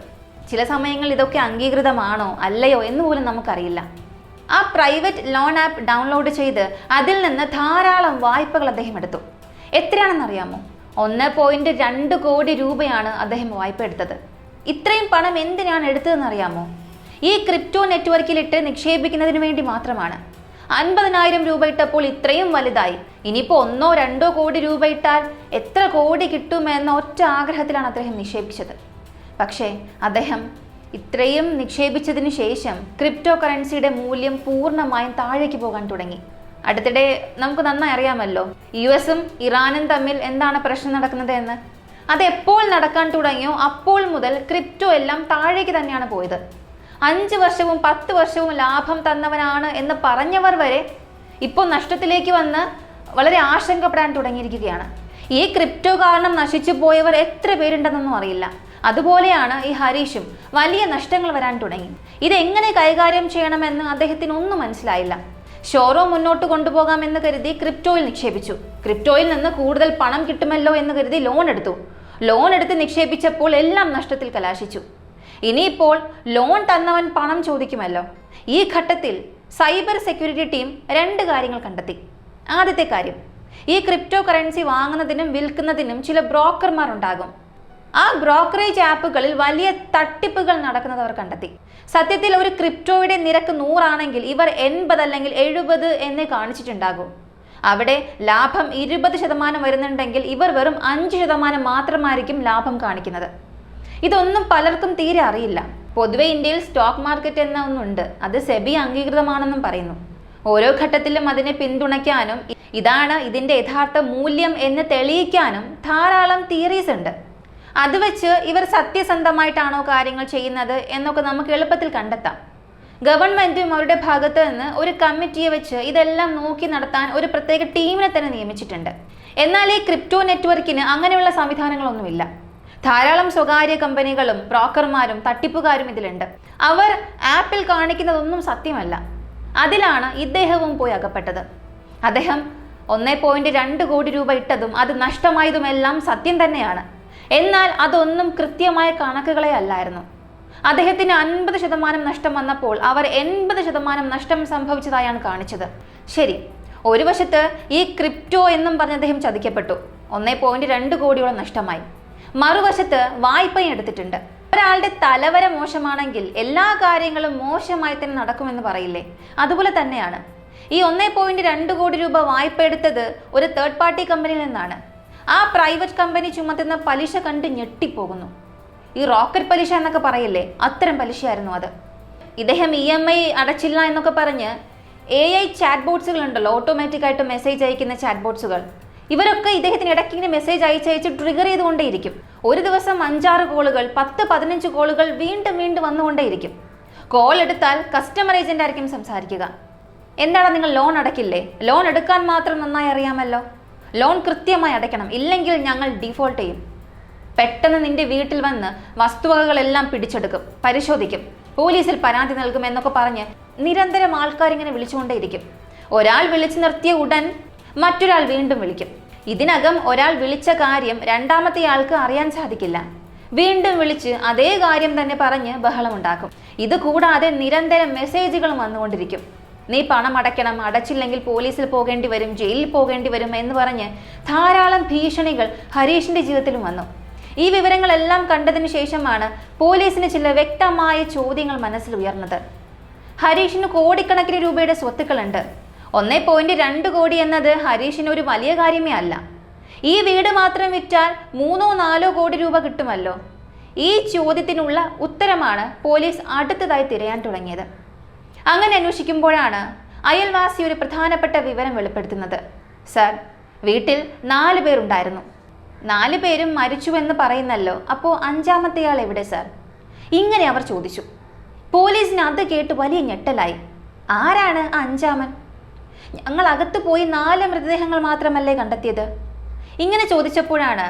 ചില സമയങ്ങളിൽ ഇതൊക്കെ അംഗീകൃതമാണോ അല്ലയോ എന്ന് പോലും നമുക്കറിയില്ല. ആ പ്രൈവറ്റ് ലോൺ ആപ്പ് ഡൗൺലോഡ് ചെയ്ത് അതിൽ നിന്ന് ധാരാളം വായ്പകൾ അദ്ദേഹം എടുത്തു. എത്രയാണെന്നറിയാമോ? 1.2 കോടി രൂപയാണ് അദ്ദേഹം വായ്പ എടുത്തത്. ഇത്രയും പണം എന്തിനാണ് എടുത്തതെന്നറിയാമോ? ഈ ക്രിപ്റ്റോ നെറ്റ്വർക്കിലിട്ട് നിക്ഷേപിക്കുന്നതിന് വേണ്ടി മാത്രമാണ്. 50,000 രൂപ ഇട്ടപ്പോൾ ഇത്രയും വലുതായി. ഇനിയിപ്പോൾ 1-2 കോടി രൂപ ഇട്ടാൽ എത്ര കോടി കിട്ടുമെന്ന ഒറ്റ ആഗ്രഹത്തിലാണ് അദ്ദേഹം നിക്ഷേപിച്ചത്. പക്ഷേ അദ്ദേഹം ഇത്രയും നിക്ഷേപിച്ചതിന് ശേഷം ക്രിപ്റ്റോ കറൻസിയുടെ മൂല്യം പൂർണ്ണമായും താഴേക്ക് പോകാൻ തുടങ്ങി. അടുത്തിടെ നമുക്ക് നന്നായി അറിയാമല്ലോ, US-ഉം ഇറാനും തമ്മിൽ എന്താണ് പ്രശ്നം നടക്കുന്നത് എന്ന്. അത് എപ്പോൾ നടക്കാൻ തുടങ്ങിയോ അപ്പോൾ മുതൽ ക്രിപ്റ്റോ എല്ലാം താഴേക്ക് തന്നെയാണ് പോയത്. 5 വർഷവും 10 വർഷവും ലാഭം തന്നവനാണ് എന്ന് പറഞ്ഞവർ വരെ ഇപ്പോൾ നഷ്ടത്തിലേക്ക് വന്ന് വളരെ ആശങ്കപ്പെടാൻ തുടങ്ങിയിരിക്കുകയാണ്. ഈ ക്രിപ്റ്റോ കാരണം നശിച്ചു പോയവർ എത്ര പേരുണ്ടെന്നൊന്നും അറിയില്ല. അതുപോലെയാണ് ഈ ഹരീഷും. വലിയ നഷ്ടങ്ങൾ വരാൻ തുടങ്ങി. ഇതെങ്ങനെ കൈകാര്യം ചെയ്യണമെന്ന് അദ്ദേഹത്തിന് ഒന്നും മനസ്സിലായില്ല. ഷോറൂം മുന്നോട്ട് കൊണ്ടുപോകാമെന്ന് കരുതി ക്രിപ്റ്റോയിൽ നിക്ഷേപിച്ചു. ക്രിപ്റ്റോയിൽ നിന്ന് കൂടുതൽ പണം കിട്ടുമല്ലോ എന്ന് കരുതി ലോൺ എടുത്ത് നിക്ഷേപിച്ചപ്പോൾ എല്ലാം നഷ്ടത്തിൽ കലാശിച്ചു. ഇനിയിപ്പോൾ ലോൺ തന്നവൻ പണം ചോദിക്കുമല്ലോ. ഈ ഘട്ടത്തിൽ സൈബർ സെക്യൂരിറ്റി ടീം 2 കാര്യങ്ങൾ കണ്ടെത്തി. ആദ്യത്തെ കാര്യം, ഈ ക്രിപ്റ്റോ കറൻസി വാങ്ങുന്നതിനും വിൽക്കുന്നതിനും ചില ബ്രോക്കർമാർ ഉണ്ടാകും. ആ ബ്രോക്കറേജ് ആപ്പുകളിൽ വലിയ തട്ടിപ്പുകൾ നടക്കുന്നത് അവർ കണ്ടെത്തി. സത്യത്തിൽ ഒരു ക്രിപ്റ്റോയുടെ നിരക്ക് 100 ആണെങ്കിൽ ഇവർ 80 അല്ലെങ്കിൽ 70 എന്നേ കാണിച്ചിട്ടുണ്ടാകും. അവിടെ ലാഭം 20% വരുന്നുണ്ടെങ്കിൽ ഇവർ വെറും 5% മാത്രമായിരിക്കും ലാഭം കാണിക്കുന്നത്. ഇതൊന്നും പലർക്കും തീരെ അറിയില്ല. പൊതുവെ ഇന്ത്യയിൽ സ്റ്റോക്ക് മാർക്കറ്റ് എന്ന ഒന്നുണ്ട്. അത് സെബി അംഗീകൃതമാണെന്നും പറയുന്നു. ഓരോ ഘട്ടത്തിലും അതിനെ പിന്തുണയ്ക്കാനും ഇതാണ് ഇതിൻ്റെ യഥാർത്ഥ മൂല്യം എന്ന് തെളിയിക്കാനും ധാരാളം തിയറീസ് ഉണ്ട്. അത് വെച്ച് ഇവർ സത്യസന്ധമായിട്ടാണോ കാര്യങ്ങൾ ചെയ്യുന്നത് എന്നൊക്കെ നമുക്ക് എളുപ്പത്തിൽ കണ്ടെത്താം. ഗവൺമെന്റും അവരുടെ ഭാഗത്ത് നിന്ന് ഒരു കമ്മിറ്റിയെ വെച്ച് ഇതെല്ലാം നോക്കി നടത്താൻ ഒരു പ്രത്യേക ടീമിനെ തന്നെ നിയമിച്ചിട്ടുണ്ട്. എന്നാൽ ഈ ക്രിപ്റ്റോ നെറ്റ്വർക്കിന് അങ്ങനെയുള്ള സംവിധാനങ്ങളൊന്നുമില്ല. ധാരാളം സ്വകാര്യ കമ്പനികളും ബ്രോക്കർമാരും തട്ടിപ്പുകാരും ഇതിലുണ്ട്. അവർ ആപ്പിൽ കാണിക്കുന്നതൊന്നും സത്യമല്ല. അതിലാണ് ഇദ്ദേഹവും പോയി അകപ്പെട്ടത്. അദ്ദേഹം 1.2 കോടി രൂപ ഇട്ടതും അത് നഷ്ടമായതുമെല്ലാം സത്യം തന്നെയാണ്. എന്നാൽ അതൊന്നും കൃത്യമായ കണക്കുകളെ അല്ലായിരുന്നു. അദ്ദേഹത്തിന് 50% നഷ്ടം വന്നപ്പോൾ അവർ 80% നഷ്ടം സംഭവിച്ചതായാണ് കാണിച്ചത്. ശരി, ഒരു വശത്ത് ഈ ക്രിപ്റ്റോ എന്നും പറഞ്ഞ് അദ്ദേഹം ചതിക്കപ്പെട്ടു. 1.2 കോടിയോളം നഷ്ടമായി. മറുവശത്ത് വായ്പയും എടുത്തിട്ടുണ്ട്. ഒരാളുടെ തലവര മോശമാണെങ്കിൽ എല്ലാ കാര്യങ്ങളും മോശമായി തന്നെ നടക്കുമെന്ന് പറയില്ലേ, അതുപോലെ തന്നെയാണ്. ഈ 1.2 കോടി രൂപ വായ്പ എടുത്തത് ഒരു തേർഡ് പാർട്ടി കമ്പനിയിൽ നിന്നാണ്. ആ പ്രൈവറ്റ് കമ്പനി ചുമത്തുന്ന പലിശ കണ്ട് ഞെട്ടിപ്പോകുന്നു. ഈ റോക്കറ്റ് പലിശ എന്നൊക്കെ പറയില്ലേ, അത്തരം പലിശയായിരുന്നു അത്. ഇദ്ദേഹം EMI അടച്ചില്ല എന്നൊക്കെ പറഞ്ഞ് AI ചാറ്റ് ബോട്ട്സുകൾ ഉണ്ടല്ലോ, ഓട്ടോമാറ്റിക് ആയിട്ട് മെസ്സേജ് അയക്കുന്ന ചാറ്റ് ബോട്ട്സുകൾ, ഇവരൊക്കെ ഇദ്ദേഹത്തിന് ഇടയ്ക്ക് ഇങ്ങനെ മെസ്സേജ് അയച്ച് ട്രിഗർ ചെയ്തുകൊണ്ടേയിരിക്കും. ഒരു ദിവസം 5-6 കോളുകൾ, 10-15 കോളുകൾ വീണ്ടും വീണ്ടും വന്നുകൊണ്ടേയിരിക്കും. കോൾ എടുത്താൽ കസ്റ്റമർ ഏജന്റ് ആയിരിക്കും സംസാരിക്കുക. എന്താണ് നിങ്ങൾ ലോൺ അടയ്ക്കില്ലേ? ലോൺ എടുക്കാൻ മാത്രം നന്നായി അറിയാമല്ലോ. ലോൺ കൃത്യമായി അടയ്ക്കണം, ഇല്ലെങ്കിൽ ഞങ്ങൾ ഡിഫോൾട്ട് ചെയ്യും. പെട്ടെന്ന് നിന്റെ വീട്ടിൽ വന്ന് വസ്തുവകകളെല്ലാം പിടിച്ചെടുക്കും, പരിശോധിക്കും, പോലീസിൽ പരാതി നൽകും എന്നൊക്കെ പറഞ്ഞ് നിരന്തരം ആൾക്കാർ ഇങ്ങനെ വിളിച്ചുകൊണ്ടേയിരിക്കും. ഒരാൾ വിളിച്ചു നിർത്തിയ ഉടൻ മറ്റൊരാൾ വീണ്ടും വിളിക്കും. ഇതിനകം ഒരാൾ വിളിച്ച കാര്യം രണ്ടാമത്തെ ആൾക്ക് അറിയാൻ സാധിക്കില്ല. വീണ്ടും വിളിച്ച് അതേ കാര്യം തന്നെ പറഞ്ഞ് ബഹളമുണ്ടാക്കും. ഇത് കൂടാതെ നിരന്തരം മെസ്സേജുകളും വന്നുകൊണ്ടിരിക്കും. നീ പണം അടയ്ക്കണം, അടച്ചില്ലെങ്കിൽ പോലീസിൽ പോകേണ്ടി വരും, ജയിലിൽ പോകേണ്ടി വരും എന്ന് പറഞ്ഞ് ധാരാളം ഭീഷണികൾ ഹരീഷിന്റെ ജീവിതത്തിലും വന്നു. ഈ വിവരങ്ങളെല്ലാം കണ്ടതിന് ശേഷമാണ് പോലീസിന് ചില വ്യക്തമായ ചോദ്യങ്ങൾ മനസ്സിൽ ഉയർന്നത്. ഹരീഷിന് കോടിക്കണക്കിന് രൂപയുടെ സ്വത്തുക്കളുണ്ട്. 1.2 കോടി എന്നത് ഹരീഷിന് ഒരു വലിയ കാര്യമേ അല്ല. ഈ വീട് മാത്രം വിറ്റാൽ 3-4 കോടി രൂപ കിട്ടുമല്ലോ. ഈ ചോദ്യത്തിനുള്ള ഉത്തരമാണ് പോലീസ് അടുത്തതായി തിരയാൻ തുടങ്ങിയത്. അങ്ങനെ അന്വേഷിക്കുമ്പോഴാണ് അയൽവാസി ഒരു പ്രധാനപ്പെട്ട വിവരം വെളിപ്പെടുത്തുന്നത്. സർ, വീട്ടിൽ 4 പേരുണ്ടായിരുന്നു. 4 പേരും മരിച്ചുവെന്ന് പറയുന്നല്ലോ, അപ്പോൾ 5-മത്തെയാൾ എവിടെ സർ? ഇങ്ങനെ അവർ ചോദിച്ചു. പോലീസിന് അത് കേട്ട് വലിയ ഞെട്ടലായി. ആരാണ് 5-മൻ? ഞങ്ങൾ അകത്ത് പോയി 4 മൃതദേഹങ്ങൾ മാത്രമല്ലേ കണ്ടെത്തിയത്? ഇങ്ങനെ ചോദിച്ചപ്പോഴാണ്,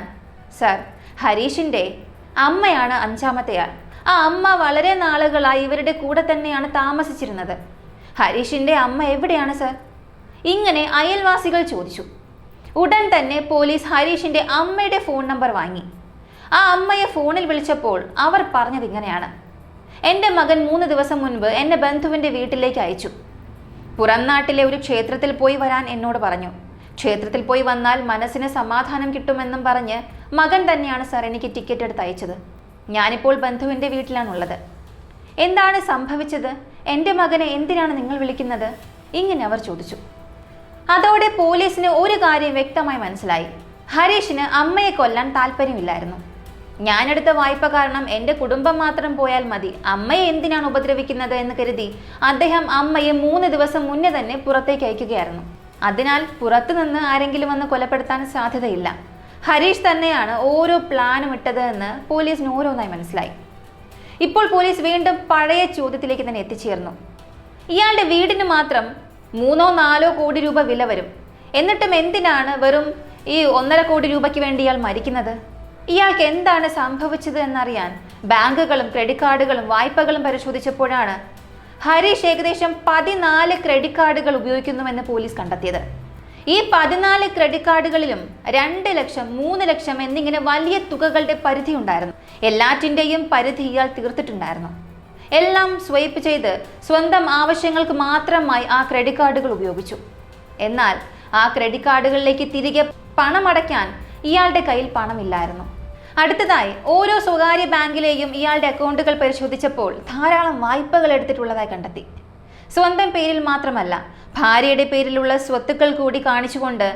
സർ, ഹരീഷിൻ്റെ അമ്മയാണ് 5-മത്തെയാൾ. ആ അമ്മ വളരെ നാളുകളായി ഇവരുടെ കൂടെ തന്നെയാണ് താമസിച്ചിരുന്നത്. ഹരീഷിൻ്റെ അമ്മ എവിടെയാണ് സർ? ഇങ്ങനെ അയൽവാസികൾ ചോദിച്ചു. ഉടൻ തന്നെ പോലീസ് ഹരീഷിൻ്റെ അമ്മയുടെ ഫോൺ നമ്പർ വാങ്ങി. ആ അമ്മയെ ഫോണിൽ വിളിച്ചപ്പോൾ അവർ പറഞ്ഞത് ഇങ്ങനെയാണ്: എൻ്റെ മകൻ 3 ദിവസം മുൻപ് എന്നെ ബന്ധുവിൻ്റെ വീട്ടിലേക്ക് അയച്ചു. പുറം നാട്ടിലെ ഒരു ക്ഷേത്രത്തിൽ പോയി വരാൻ എന്നോട് പറഞ്ഞു. ക്ഷേത്രത്തിൽ പോയി വന്നാൽ മനസ്സിന് സമാധാനം കിട്ടുമെന്നും പറഞ്ഞ് മകൻ തന്നെയാണ് സർ എനിക്ക് ടിക്കറ്റ് എടുത്ത് അയച്ചത്. ഞാനിപ്പോൾ ബന്ധുവിൻ്റെ വീട്ടിലാണുള്ളത്. എന്താണ് സംഭവിച്ചത്? എൻ്റെ മകനെ എന്തിനാണ് നിങ്ങൾ വിളിക്കുന്നത്? ഇങ്ങനെ അവർ ചോദിച്ചു. അതോടെ പോലീസിന് ഒരു കാര്യം വ്യക്തമായി മനസ്സിലായി. ഹരീഷിന് അമ്മയെ കൊല്ലാൻ താല്പര്യമില്ലായിരുന്നു. ഞാനെടുത്ത വായ്പ കാരണം എൻ്റെ കുടുംബം മാത്രം പോയാൽ മതി, അമ്മയെ എന്തിനാണ് ഉപദ്രവിക്കുന്നത് എന്ന് കരുതി അദ്ദേഹം അമ്മയെ 3 ദിവസം മുന്നേ തന്നെ പുറത്തേക്ക് അയക്കുകയായിരുന്നു. അതിനാൽ പുറത്തുനിന്ന് ആരെങ്കിലും വന്ന് കൊലപ്പെടുത്താൻ സാധ്യതയില്ല. ഹരീഷ് തന്നെയാണ് ഓരോ പ്ലാനും ഇട്ടത് എന്ന് പോലീസിന് ഓരോന്നായി മനസ്സിലായി. ഇപ്പോൾ പോലീസ് വീണ്ടും പഴയ ചോദ്യത്തിലേക്ക് തന്നെ എത്തിച്ചേർന്നു. ഇയാളുടെ വീടിന് മാത്രം 3-4 കോടി രൂപ വില വരും. എന്നിട്ടും എന്തിനാണ് വെറും ഈ 1.5 കോടി രൂപയ്ക്ക് വേണ്ടി ഇയാൾ മരിക്കുന്നത്? ഇയാൾക്ക് എന്താണ് സംഭവിച്ചത് എന്നറിയാൻ ബാങ്കുകളും ക്രെഡിറ്റ് കാർഡുകളും വായ്പകളും പരിശോധിച്ചപ്പോഴാണ് ഹരീഷ് ഏകദേശം 14 ക്രെഡിറ്റ് കാർഡുകൾ ഉപയോഗിക്കുന്നുവെന്ന് പോലീസ് കണ്ടെത്തിയത്. ഈ 14 ക്രെഡിറ്റ് കാർഡുകളിലും 2 ലക്ഷം, 3 ലക്ഷം എന്നിങ്ങനെ വലിയ തുകകളുടെ പരിധി ഉണ്ടായിരുന്നു. എല്ലാറ്റിൻ്റെയും പരിധി ഇയാൾ തീർത്തിട്ടുണ്ടായിരുന്നു. എല്ലാം സ്വൈപ്പ് ചെയ്ത് സ്വന്തം ആവശ്യങ്ങൾക്ക് മാത്രമായി ആ ക്രെഡിറ്റ് കാർഡുകൾ ഉപയോഗിച്ചു. എന്നാൽ ആ ക്രെഡിറ്റ് കാർഡുകളിലേക്ക് തിരികെ പണം അടയ്ക്കാൻ ഇയാളുടെ കയ്യിൽ പണമില്ലായിരുന്നു. അടുത്തതായി ഓരോ സ്വകാര്യ ബാങ്കിലെയും ഇയാളുടെ അക്കൗണ്ടുകൾ പരിശോധിച്ചപ്പോൾ ധാരാളം വായ്പകൾ എടുത്തിട്ടുള്ളതായി കണ്ടെത്തി. സ്വന്തം പേരിൽ മാത്രമല്ല, ഭാര്യയുടെ പേരിലുള്ള സ്വത്തുക്കൾ കൂടി കാണിച്ചുകൊണ്ട്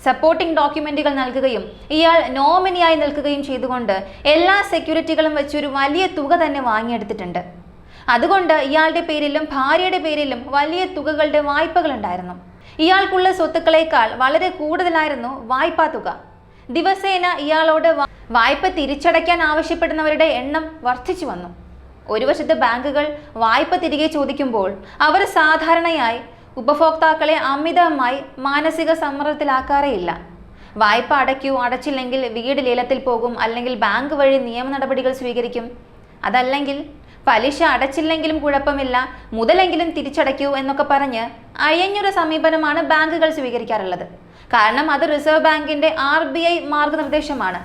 സപ്പോർട്ടിംഗ് ഡോക്യുമെന്റുകൾ നൽകുകയും ഇയാൾ നോമിനിയായി നിൽക്കുകയും ചെയ്തുകൊണ്ട് എല്ലാ സെക്യൂരിറ്റികളും വെച്ച് ഒരു വലിയ തുക തന്നെ വാങ്ങിയെടുത്തിട്ടുണ്ട്. അതുകൊണ്ട് ഇയാളുടെ പേരിലും ഭാര്യയുടെ പേരിലും വലിയ തുകകളുടെ വായ്പകൾ ഉണ്ടായിരുന്നു. ഇയാൾക്കുള്ള സ്വത്തുക്കളേക്കാൾ വളരെ കൂടുതലായിരുന്നു വായ്പാ തുക. ദിവസേന ഇയാളോട് വായ്പ തിരിച്ചടയ്ക്കാൻ ആവശ്യപ്പെടുന്നവരുടെ എണ്ണം വർദ്ധിച്ചു വന്നു. ഒരു വശത്ത് ബാങ്കുകൾ വായ്പ തിരികെ ചോദിക്കുമ്പോൾ അവർ സാധാരണയായി ഉപഭോക്താക്കളെ അമിതമായി മാനസിക സമ്മർദ്ദത്തിലാക്കാറേയില്ല. വായ്പ അടയ്ക്കൂ, അടച്ചില്ലെങ്കിൽ വീട് ലേലത്തിൽ പോകും, അല്ലെങ്കിൽ ബാങ്ക് വഴി നിയമ നടപടികൾ സ്വീകരിക്കും. അതല്ലെങ്കിൽ പലിശ അടച്ചില്ലെങ്കിലും കുഴപ്പമില്ല, മുതലെങ്കിലും തിരിച്ചടയ്ക്കൂ എന്നൊക്കെ പറഞ്ഞ് അയഞ്ഞൊരു സമീപനമാണ് ബാങ്കുകൾ സ്വീകരിക്കാറുള്ളത്. കാരണം അത് റിസർവ് ബാങ്കിന്റെ RBI മാർഗനിർദ്ദേശമാണ്.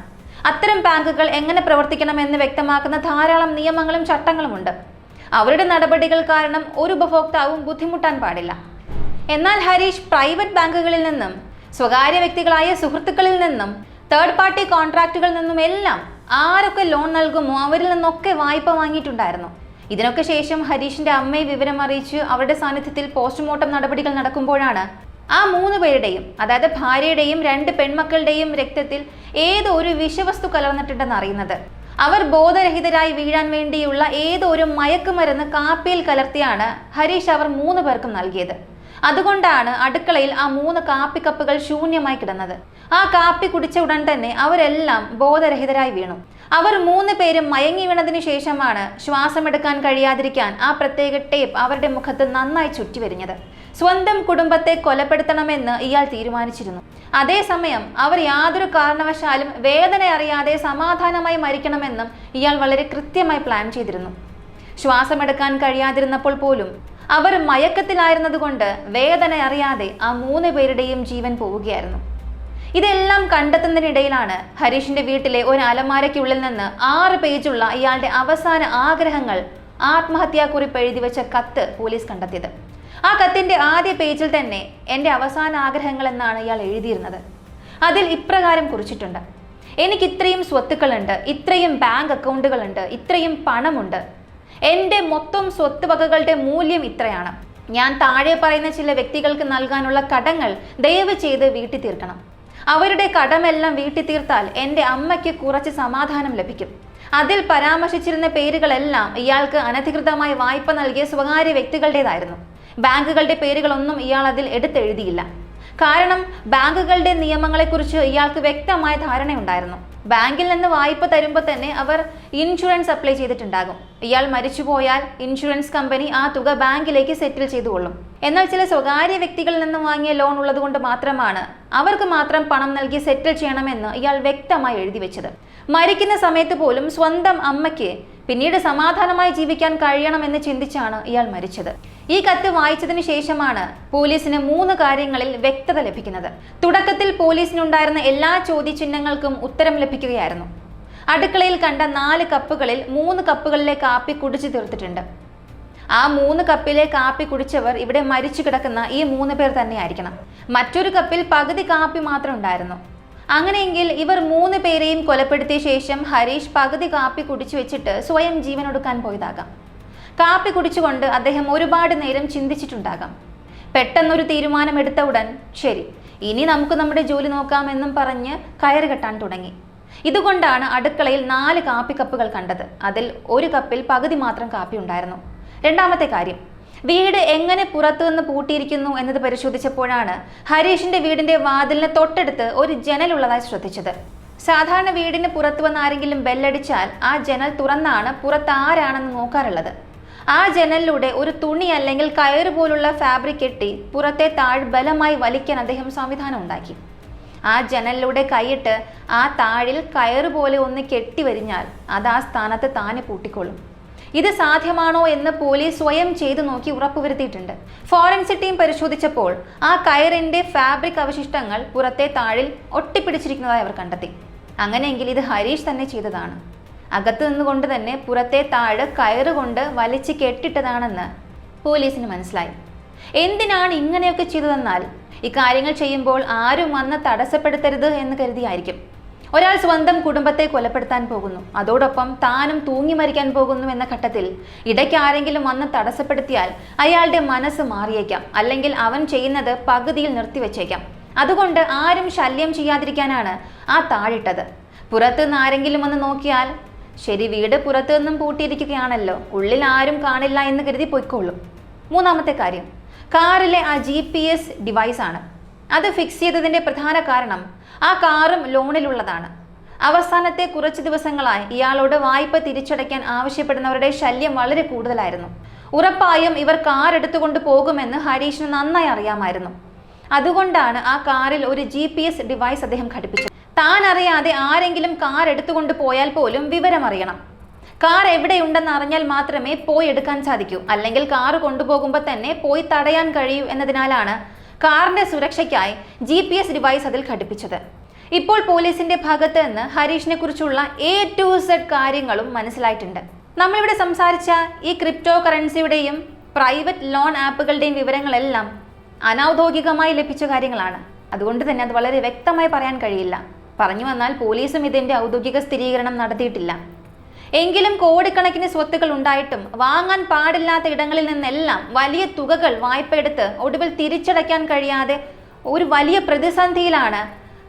അത്തരം ബാങ്കുകൾ എങ്ങനെ പ്രവർത്തിക്കണമെന്ന് വ്യക്തമാക്കുന്ന ധാരാളം നിയമങ്ങളും ചട്ടങ്ങളുമുണ്ട്. അവരുടെ നടപടികൾ കാരണം ഒരു ഉപഭോക്താവും ബുദ്ധിമുട്ടാൻ പാടില്ല. എന്നാൽ ഹരീഷ് പ്രൈവറ്റ് ബാങ്കുകളിൽ നിന്നും സ്വകാര്യ വ്യക്തികളായ സുഹൃത്തുക്കളിൽ നിന്നും തേർഡ് പാർട്ടി കോൺട്രാക്റ്റുകളിൽ നിന്നും എല്ലാം ആരൊക്കെ ലോൺ നൽകുമോ അവരിൽ നിന്നൊക്കെ വായ്പ വാങ്ങിയിട്ടുണ്ടായിരുന്നു. ഇതിനൊക്കെ ശേഷം ഹരീഷിന്റെ അമ്മയെ വിവരം അറിയിച്ച് അവരുടെ സാന്നിധ്യത്തിൽ പോസ്റ്റ്മോർട്ടം നടപടികൾ നടക്കുമ്പോഴാണ് ആ 3 പേരുടെയും, അതായത് ഭാര്യയുടെയും 2 പെൺമക്കളുടെയും രക്തത്തിൽ ഏതോ ഒരു വിഷവസ്തു കലർന്നിട്ടുണ്ടെന്ന് അറിയുന്നത്. അവർ ബോധരഹിതരായി വീഴാൻ വേണ്ടിയുള്ള ഏതോ ഒരു മയക്കുമരുന്ന് കാപ്പിയിൽ കലർത്തിയാണ് ഹരീഷ് അവർ 3 പേർക്കും നൽകിയത്. അതുകൊണ്ടാണ് അടുക്കളയിൽ ആ 3 കാപ്പി കപ്പുകൾ ശൂന്യമായി കിടന്നത്. ആ കാപ്പി കുടിച്ച ഉടൻ തന്നെ അവരെല്ലാം ബോധരഹിതരായി വീണു. അവർ 3 പേരും മയങ്ങി വീണതിന് ശേഷമാണ് ശ്വാസമെടുക്കാൻ കഴിയാതിരിക്കാൻ ആ പ്രത്യേക ടേപ്പ് അവരുടെ മുഖത്ത് നന്നായി ചുറ്റിവരിഞ്ഞത്. സ്വന്തം കുടുംബത്തെ കൊലപ്പെടുത്തണമെന്ന് ഇയാൾ തീരുമാനിച്ചിരുന്നു. അതേസമയം അവർ യാതൊരു കാരണവശാലും വേദന അറിയാതെ സമാധാനമായി മരിക്കണമെന്നും ഇയാൾ വളരെ കൃത്യമായി പ്ലാൻ ചെയ്തിരുന്നു. ശ്വാസമെടുക്കാൻ കഴിയാതിരുന്നപ്പോൾ പോലും അവർ മയക്കത്തിലായിരുന്നതുകൊണ്ട് വേദന അറിയാതെ ആ 3 പേരുടെയും ജീവൻ പോവുകയായിരുന്നു. ഇതെല്ലാം കണ്ടെത്തുന്നതിനിടയിലാണ് ഹരീഷിന്റെ വീട്ടിലെ ഒരു അലമാരയ്ക്കുള്ളിൽ നിന്ന് 6 പേജുള്ള ഇയാളുടെ അവസാന ആഗ്രഹങ്ങൾ ആത്മഹത്യാക്കുറിപ്പ് എഴുതി വെച്ച കത്ത് പോലീസ് കണ്ടെത്തിയത്. ആ കത്തിന്റെ ആദ്യ പേജിൽ തന്നെ എൻ്റെ അവസാന ആഗ്രഹങ്ങൾ എന്നാണ് ഇയാൾ എഴുതിയിരുന്നത്. അതിൽ ഇപ്രകാരം കുറിച്ചിട്ടുണ്ട്: എനിക്ക് ഇത്രയും സ്വത്തുക്കളുണ്ട്, ഇത്രയും ബാങ്ക് അക്കൗണ്ടുകളുണ്ട്, ഇത്രയും പണമുണ്ട്. എൻ്റെ മൊത്തം സ്വത്ത് വകകളുടെ മൂല്യം ഇത്രയാണ്. ഞാൻ താഴെ പറയുന്ന ചില വ്യക്തികൾക്ക് നൽകാനുള്ള കടങ്ങൾ ദയവ് ചെയ്ത് വീട്ടി തീർക്കണം. അവരുടെ കടമെല്ലാം വീട്ടി തീർത്താൽ എൻ്റെ അമ്മയ്ക്ക് കുറച്ച് സമാധാനം ലഭിക്കും. അതിൽ പരാമർശിച്ചിരുന്ന പേരുകളെല്ലാം ഇയാൾക്ക് അനധികൃതമായി വായ്പ നൽകിയ സ്വകാര്യ വ്യക്തികളുടേതായിരുന്നു. ബാങ്കുകളുടെ പേരുകളൊന്നും ഇയാൾ അതിൽ എടുത്തെഴുതിയില്ല. കാരണം ബാങ്കുകളുടെ നിയമങ്ങളെക്കുറിച്ച് ഇയാൾക്ക് വ്യക്തമായ ധാരണയുണ്ടായിരുന്നു. ബാങ്കിൽ നിന്ന് വായ്പ തരുമ്പോൾ തന്നെ അവർ ഇൻഷുറൻസ് അപ്ലൈ ചെയ്തിട്ടുണ്ടാകും. ഇയാൾ മരിച്ചുപോയാൽ ഇൻഷുറൻസ് കമ്പനി ആ തുക ബാങ്കിലേക്ക് സെറ്റിൽ ചെയ്തുകൊള്ളും. എന്നാൽ ചില സ്വകാര്യ വ്യക്തികളിൽ നിന്ന് വാങ്ങിയ ലോൺ ഉള്ളതുകൊണ്ട് മാത്രമാണ് അവർക്ക് മാത്രം പണം നൽകി സെറ്റിൽ ചെയ്യണമെന്ന് ഇയാൾ വ്യക്തമായി എഴുതി വെച്ചത്. മരിക്കുന്ന സമയത്ത് പോലും സ്വന്തം അമ്മയ്ക്ക് പിന്നീട് സമാധാനമായി ജീവിക്കാൻ കഴിയണമെന്ന് ചിന്തിച്ചാണ് ഇയാൾ മരിച്ചത്. ഈ കത്ത് വായിച്ചതിന് ശേഷമാണ് പോലീസിന് 3 കാര്യങ്ങളിൽ വ്യക്തത ലഭിക്കുന്നത്. തുടക്കത്തിൽ പോലീസിനുണ്ടായിരുന്ന എല്ലാ ചോദ്യചിഹ്നങ്ങൾക്കും ഉത്തരം ലഭിക്കുകയായിരുന്നു. അടുക്കളയിൽ കണ്ട 4 കപ്പുകളിൽ 3 കപ്പുകളിലെ കാപ്പി കുടിച്ചു തീർത്തിട്ടുണ്ട്. ആ 3 കപ്പിലെ കാപ്പി കുടിച്ചവർ ഇവിടെ മരിച്ചു കിടക്കുന്ന ഈ 3 പേർ തന്നെയായിരിക്കണം. മറ്റൊരു കപ്പിൽ പകുതി കാപ്പി മാത്രം ഉണ്ടായിരുന്നു. അങ്ങനെയെങ്കിൽ ഇവർ 3 പേരെയും കൊലപ്പെടുത്തിയ ശേഷം ഹരീഷ് പകുതി കാപ്പി കുടിച്ചു വെച്ചിട്ട് സ്വയം ജീവനൊടുക്കാൻ പോയതാകാം. കാപ്പി കുടിച്ചുകൊണ്ട് അദ്ദേഹം ഒരുപാട് നേരം ചിന്തിച്ചിട്ടുണ്ടാകാം. പെട്ടെന്നൊരു തീരുമാനമെടുത്ത ഉടൻ ശരി, ഇനി നമുക്ക് നമ്മുടെ ജോലി നോക്കാമെന്നും പറഞ്ഞ് കയറ് കെട്ടാൻ തുടങ്ങി. ഇതുകൊണ്ടാണ് അടുക്കളയിൽ 4 കാപ്പി കപ്പുകൾ കണ്ടത്. അതിൽ ഒരു കപ്പിൽ പകുതി മാത്രം കാപ്പി ഉണ്ടായിരുന്നു. രണ്ടാമത്തെ കാര്യം, വീട് എങ്ങനെ പുറത്തു നിന്ന് പൂട്ടിയിരിക്കുന്നു എന്നത് പരിശോധിച്ചപ്പോഴാണ് ഹരീഷിന്റെ വീടിന്റെ വാതിലിന് തൊട്ടടുത്ത് ഒരു ജനലുള്ളതായി ശ്രദ്ധിച്ചത്. സാധാരണ വീടിന് പുറത്തു വന്ന് ആരെങ്കിലും ബെല്ലടിച്ചാൽ ആ ജനൽ തുറന്നാണ് പുറത്ത് ആരാണെന്ന് നോക്കാറുള്ളത്. ആ ജനലിലൂടെ ഒരു തുണി അല്ലെങ്കിൽ കയറ് പോലുള്ള ഫാബ്രിക് കെട്ടി പുറത്തെ താഴ് ബലമായി വലിക്കാൻ അദ്ദേഹം സംവിധാനം ഉണ്ടാക്കി. ആ ജനലിലൂടെ കൈയിട്ട് ആ താഴിൽ കയറ് പോലെ ഒന്ന് കെട്ടിവരിഞ്ഞാൽ അത് ആ സ്ഥാനത്ത് താനെ പൂട്ടിക്കൊള്ളും. ഇത് സാധ്യമാണോ എന്ന് പോലീസ് സ്വയം ചെയ്തു നോക്കി ഉറപ്പുവരുത്തിയിട്ടുണ്ട്. ഫോറൻസിക് ടീം പരിശോധിച്ചപ്പോൾ ആ കയറിന്റെ ഫാബ്രിക് അവശിഷ്ടങ്ങൾ പുറത്തെ താഴിൽ ഒട്ടിപ്പിടിച്ചിരിക്കുന്നതായി അവർ കണ്ടെത്തി. അങ്ങനെയെങ്കിൽ ഇത് ഹരീഷ് തന്നെ ചെയ്തതാണ്. അകത്തു നിന്നുകൊണ്ട് തന്നെ പുറത്തെ താഴ് കയറുകൊണ്ട് വലിച്ച് കെട്ടിട്ടതാണെന്ന് പോലീസിന് മനസ്സിലായി. എന്തിനാണ് ഇങ്ങനെയൊക്കെ ചെയ്തതെന്നാൽ ഇക്കാര്യങ്ങൾ ചെയ്യുമ്പോൾ ആരും വന്ന് തടസ്സപ്പെടുത്തരുത് എന്ന് കരുതിയായിരിക്കും. ഒരാൾ സ്വന്തം കുടുംബത്തെ കൊലപ്പെടുത്താൻ പോകുന്നു, അതോടൊപ്പം താനും തൂങ്ങി മരിക്കാൻ പോകുന്നു എന്ന ഘട്ടത്തിൽ ഇടയ്ക്ക് ആരെങ്കിലും വന്ന് തടസ്സപ്പെടുത്തിയാൽ അയാളുടെ മനസ്സ് മാറിയേക്കാം, അല്ലെങ്കിൽ അവൻ ചെയ്യുന്നത് പകുതിയിൽ നിർത്തിവെച്ചേക്കാം. അതുകൊണ്ട് ആരും ശല്യം ചെയ്യാതിരിക്കാനാണ് ആ താഴിട്ടത്. പുറത്തുനിന്ന് ആരെങ്കിലും വന്ന് നോക്കിയാൽ ശരി, വീട് പുറത്തു നിന്നും പൂട്ടിയിരിക്കുകയാണല്ലോ, ഉള്ളിൽ ആരും കാണില്ല എന്ന് കരുതി പൊയ്ക്കൊള്ളും. മൂന്നാമത്തെ കാര്യം, കാറിലെ ആ GPS ഡിവൈസ് ആണ്. അത് ഫിക്സ് ചെയ്തതിന്റെ പ്രധാന കാരണം ആ കാറും ലോണിലുള്ളതാണ്. അവസാനത്തെ കുറച്ച് ദിവസങ്ങളായി ഇയാളോട് വായ്പ തിരിച്ചടയ്ക്കാൻ ആവശ്യപ്പെടുന്നവരുടെ ശല്യം വളരെ കൂടുതലായിരുന്നു. ഉറപ്പായും ഇവർ കാർ എടുത്തുകൊണ്ട് പോകുമെന്ന് ഹരീഷിന് നന്നായി അറിയാമായിരുന്നു. അതുകൊണ്ടാണ് ആ കാറിൽ ഒരു GPS ഡിവൈസ് അദ്ദേഹം ഘടിപ്പിച്ചത്. താൻ അറിയാതെ ആരെങ്കിലും കാർ എടുത്തുകൊണ്ട് പോയാൽ പോലും വിവരം അറിയണം. കാർ എവിടെയുണ്ടെന്ന് അറിഞ്ഞാൽ മാത്രമേ പോയി എടുക്കാൻ സാധിക്കൂ, അല്ലെങ്കിൽ കാർ കൊണ്ടുപോകുമ്പോൾ തന്നെ പോയി തടയാൻ കഴിയൂ എന്നതിനാലാണ് കാറിന്റെ സുരക്ഷയ്ക്കായി GPS ഡിവൈസ് അതിൽ ഘടിപ്പിച്ചത്. ഇപ്പോൾ പോലീസിന്റെ ഭാഗത്ത് നിന്ന് ഹരീഷിനെ കുറിച്ചുള്ള A to Z കാര്യങ്ങളും മനസ്സിലായിട്ടുണ്ട്. നമ്മളിവിടെ സംസാരിച്ച ഈ ക്രിപ്റ്റോ കറൻസിയുടെയും പ്രൈവറ്റ് ലോൺ ആപ്പുകളുടെയും വിവരങ്ങളെല്ലാം അനൗദ്യോഗികമായി ലഭിച്ച കാര്യങ്ങളാണ്. അതുകൊണ്ട് തന്നെ അത് വളരെ വ്യക്തമായി പറയാൻ കഴിയില്ല. പറഞ്ഞു വന്നാൽ പോലീസും ഇതിന്റെ ഔദ്യോഗിക സ്ഥിരീകരണം നടത്തിയിട്ടില്ല. എങ്കിലും കോടിക്കണക്കിന് സ്വത്തുക്കൾ ഉണ്ടായിട്ടും വാങ്ങാൻ പാടില്ലാത്ത ഇടങ്ങളിൽ നിന്നെല്ലാം വലിയ തുകകൾ വായ്പയെടുത്ത് ഒടുവിൽ തിരിച്ചടയ്ക്കാൻ കഴിയാതെ ഒരു വലിയ പ്രതിസന്ധിയിലാണ്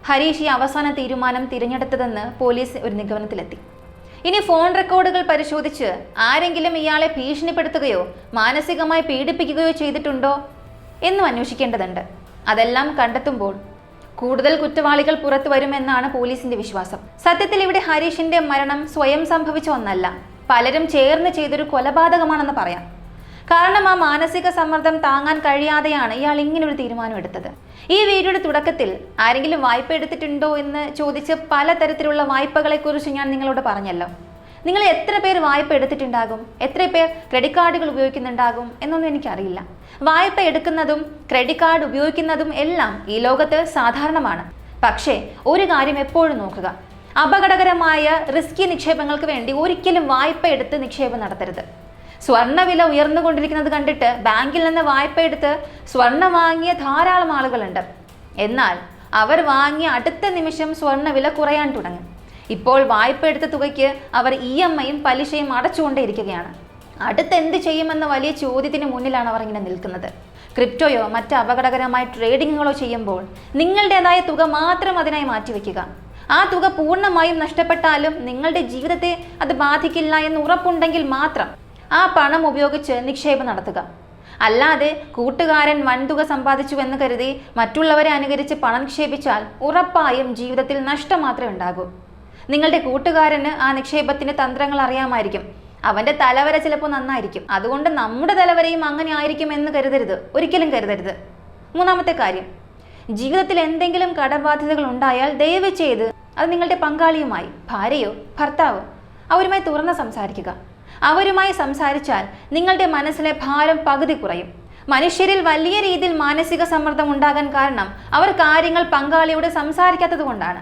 ഹരീഷ് ഈ അവസാന തീരുമാനം തിരഞ്ഞെടുത്തതെന്ന് പോലീസ് ഒരു നിഗമനത്തിലെത്തി. ഇനി ഫോൺ റെക്കോർഡുകൾ പരിശോധിച്ച് ആരെങ്കിലും ഇയാളെ ഭീഷണിപ്പെടുത്തുകയോ മാനസികമായി പീഡിപ്പിക്കുകയോ ചെയ്തിട്ടുണ്ടോ എന്നും അന്വേഷിക്കേണ്ടതുണ്ട്. അതെല്ലാം കണ്ടെത്തുമ്പോൾ കൂടുതൽ കുറ്റവാളികൾ പുറത്തു വരുമെന്നാണ് പോലീസിന്റെ വിശ്വാസം. സത്യത്തിൽ ഇവിടെ ഹരീഷിന്റെ മരണം സ്വയം സംഭവിച്ച ഒന്നല്ല, പലരും ചേർന്ന് ചെയ്തൊരു കൊലപാതകമാണെന്ന് പറയാം. കാരണം ആ മാനസിക സമ്മർദ്ദം താങ്ങാൻ കഴിയാതെയാണ് ഇയാൾ ഇങ്ങനൊരു തീരുമാനം എടുത്തത്. ഈ വീഡിയോയുടെ തുടക്കത്തിൽ ആരെങ്കിലും വായ്പ എടുത്തിട്ടുണ്ടോ എന്ന് ചോദിച്ച് പലതരത്തിലുള്ള വായ്പകളെ കുറിച്ച് ഞാൻ നിങ്ങളോട് പറഞ്ഞല്ലോ. നിങ്ങൾ എത്ര പേർ വായ്പ എടുത്തിട്ടുണ്ടാകും, എത്ര പേർ ക്രെഡിറ്റ് കാർഡുകൾ ഉപയോഗിക്കുന്നുണ്ടാകും എന്നൊന്നും എനിക്കറിയില്ല. വായ്പ എടുക്കുന്നതും ക്രെഡിറ്റ് കാർഡ് ഉപയോഗിക്കുന്നതും എല്ലാം ഈ ലോകത്ത് സാധാരണമാണ്. പക്ഷേ ഒരു കാര്യം എപ്പോഴും നോക്കുക, അപകടകരമായ റിസ്കി നിക്ഷേപങ്ങൾക്ക് വേണ്ടി ഒരിക്കലും വായ്പ എടുത്ത് നിക്ഷേപം നടത്തരുത്. സ്വർണ്ണവില ഉയർന്നുകൊണ്ടിരിക്കുന്നത് കണ്ടിട്ട് ബാങ്കിൽ നിന്ന് വായ്പ എടുത്ത് സ്വർണം വാങ്ങിയ ധാരാളം ആളുകളുണ്ട്. എന്നാൽ അവർ വാങ്ങിയ അടുത്ത നിമിഷം സ്വർണ്ണവില കുറയാൻ തുടങ്ങും. ഇപ്പോൾ വായ്പ എടുത്ത തുകയ്ക്ക് അവർ EMIയും പലിശയും അടച്ചുകൊണ്ടേയിരിക്കുകയാണ്. അടുത്ത് എന്ത് ചെയ്യുമെന്ന വലിയ ചോദ്യത്തിന് മുന്നിലാണ് അവർ ഇങ്ങനെ നിൽക്കുന്നത്. ക്രിപ്റ്റോയോ മറ്റ് അപകടകരമായ ട്രേഡിങ്ങുകളോ ചെയ്യുമ്പോൾ നിങ്ങളുടേതായ തുക മാത്രം അതിനായി മാറ്റിവെക്കുക. ആ തുക പൂർണ്ണമായും നഷ്ടപ്പെട്ടാലും നിങ്ങളുടെ ജീവിതത്തെ അത് ബാധിക്കില്ല എന്ന് ഉറപ്പുണ്ടെങ്കിൽ മാത്രം ആ പണം ഉപയോഗിച്ച് നിക്ഷേപം നടത്തുക. അല്ലാതെ കൂട്ടുകാരൻ വൻതുക സമ്പാദിച്ചുവെന്ന് കരുതി മറ്റുള്ളവരെ അനുകരിച്ച് പണം നിക്ഷേപിച്ചാൽ ഉറപ്പായും ജീവിതത്തിൽ നഷ്ടം മാത്രമേ ഉണ്ടാകൂ. നിങ്ങളുടെ കൂട്ടുകാരന് ആ നിക്ഷേപത്തിന്റെ തന്ത്രങ്ങൾ അറിയാമായിരിക്കും, അവന്റെ തലവര ചിലപ്പോൾ നന്നായിരിക്കും. അതുകൊണ്ട് നമ്മുടെ തലവരയും അങ്ങനെ ആയിരിക്കും എന്ന് കരുതരുത്, ഒരിക്കലും കരുതരുത്. മൂന്നാമത്തെ കാര്യം, ജീവിതത്തിൽ എന്തെങ്കിലും കടബാധ്യതകൾ ഉണ്ടായാൽ ദയവ് ചെയ്ത് അത് നിങ്ങളുടെ പങ്കാളിയുമായി, ഭാര്യയോ ഭർത്താവോ, അവരുമായി തുറന്ന് സംസാരിക്കുക. അവരുമായി സംസാരിച്ചാൽ നിങ്ങളുടെ മനസ്സിലെ ഭാരം പകുതി കുറയും. മനുഷ്യരിൽ വലിയ രീതിയിൽ മാനസിക സമ്മർദ്ദം ഉണ്ടാകാൻ കാരണം അവർ കാര്യങ്ങൾ പങ്കാളിയോട് സംസാരിക്കാത്തത് കൊണ്ടാണ്.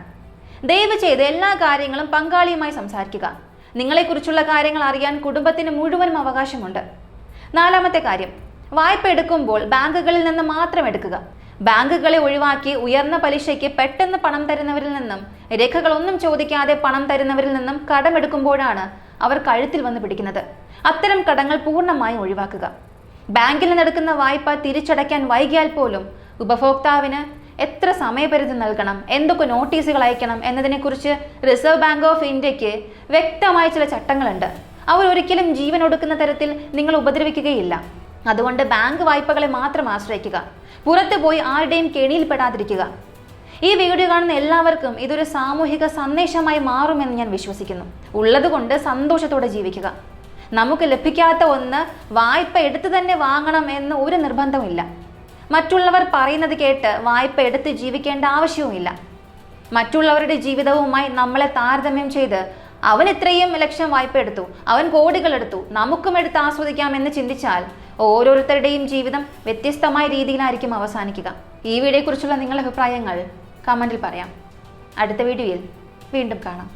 ദയവ് ചെയ്ത് എല്ലാ കാര്യങ്ങളും പങ്കാളിയുമായി സംസാരിക്കുക. നിങ്ങളെക്കുറിച്ചുള്ള കാര്യങ്ങൾ അറിയാൻ കുടുംബത്തിന് മുഴുവനും അവകാശമുണ്ട്. നാലാമത്തെ കാര്യം, വായ്പ എടുക്കുമ്പോൾ ബാങ്കുകളിൽ നിന്ന് മാത്രം എടുക്കുക. ബാങ്കുകളെ ഒഴിവാക്കി ഉയർന്ന പലിശയ്ക്ക് പെട്ടെന്ന് പണം തരുന്നവരിൽ നിന്നും രേഖകളൊന്നും ചോദിക്കാതെ പണം തരുന്നവരിൽ നിന്നും കടമെടുക്കുമ്പോഴാണ് അവർ കഴുത്തിൽ വന്ന് പിടിക്കുന്നത്. അത്തരം കടങ്ങൾ പൂർണ്ണമായും ഒഴിവാക്കുക. ബാങ്കിൽ നിന്നെടുക്കുന്ന വായ്പ തിരിച്ചടയ്ക്കാൻ വൈകിയാൽ പോലും ഉപഭോക്താവിന് എത്ര സമയപരിധി നൽകണം, എന്തൊക്കെ നോട്ടീസുകൾ അയക്കണം എന്നതിനെക്കുറിച്ച് റിസർവ് ബാങ്ക് ഓഫ് ഇന്ത്യക്ക് വ്യക്തമായ ചില ചട്ടങ്ങളുണ്ട്. അവർ ഒരിക്കലും ജീവൻ ഒടുക്കുന്ന തരത്തിൽ നിങ്ങൾ ഉപദ്രവിക്കുകയില്ല. അതുകൊണ്ട് ബാങ്ക് വായ്പകളെ മാത്രം ആശ്രയിക്കുക. പുറത്തു പോയി ആരുടെയും കെണിയിൽപ്പെടാതിരിക്കുക. ഈ വീഡിയോ കാണുന്ന എല്ലാവർക്കും ഇതൊരു സാമൂഹിക സന്ദേശമായി മാറുമെന്ന് ഞാൻ വിശ്വസിക്കുന്നു. ഉള്ളതുകൊണ്ട് സന്തോഷത്തോടെ ജീവിക്കുക. നമുക്ക് ലഭിക്കാത്ത ഒന്ന് വായ്പ എടുത്തു തന്നെ വാങ്ങണം എന്ന് ഒരു നിർബന്ധമില്ല. മറ്റുള്ളവർ പറയുന്നത് കേട്ട് വായ്പ എടുത്ത് ജീവിക്കേണ്ട ആവശ്യവുമില്ല. മറ്റുള്ളവരുടെ ജീവിതവുമായി നമ്മളെ താരതമ്യം ചെയ്ത് അവൻ ഇത്രയും ലക്ഷം വായ്പ എടുത്തു, അവൻ കോടികൾ എടുത്തു, നമുക്കും എടുത്ത് ആസ്വദിക്കാം എന്ന് ചിന്തിച്ചാൽ ഓരോരുത്തരുടെയും ജീവിതം വ്യത്യസ്തമായ രീതിയിലായിരിക്കും അവസാനിക്കുക. ഈ വീഡിയോയെക്കുറിച്ചുള്ള നിങ്ങളുടെ അഭിപ്രായങ്ങൾ കമന്റിൽ പറയാം. അടുത്ത വീഡിയോയിൽ വീണ്ടും കാണാം.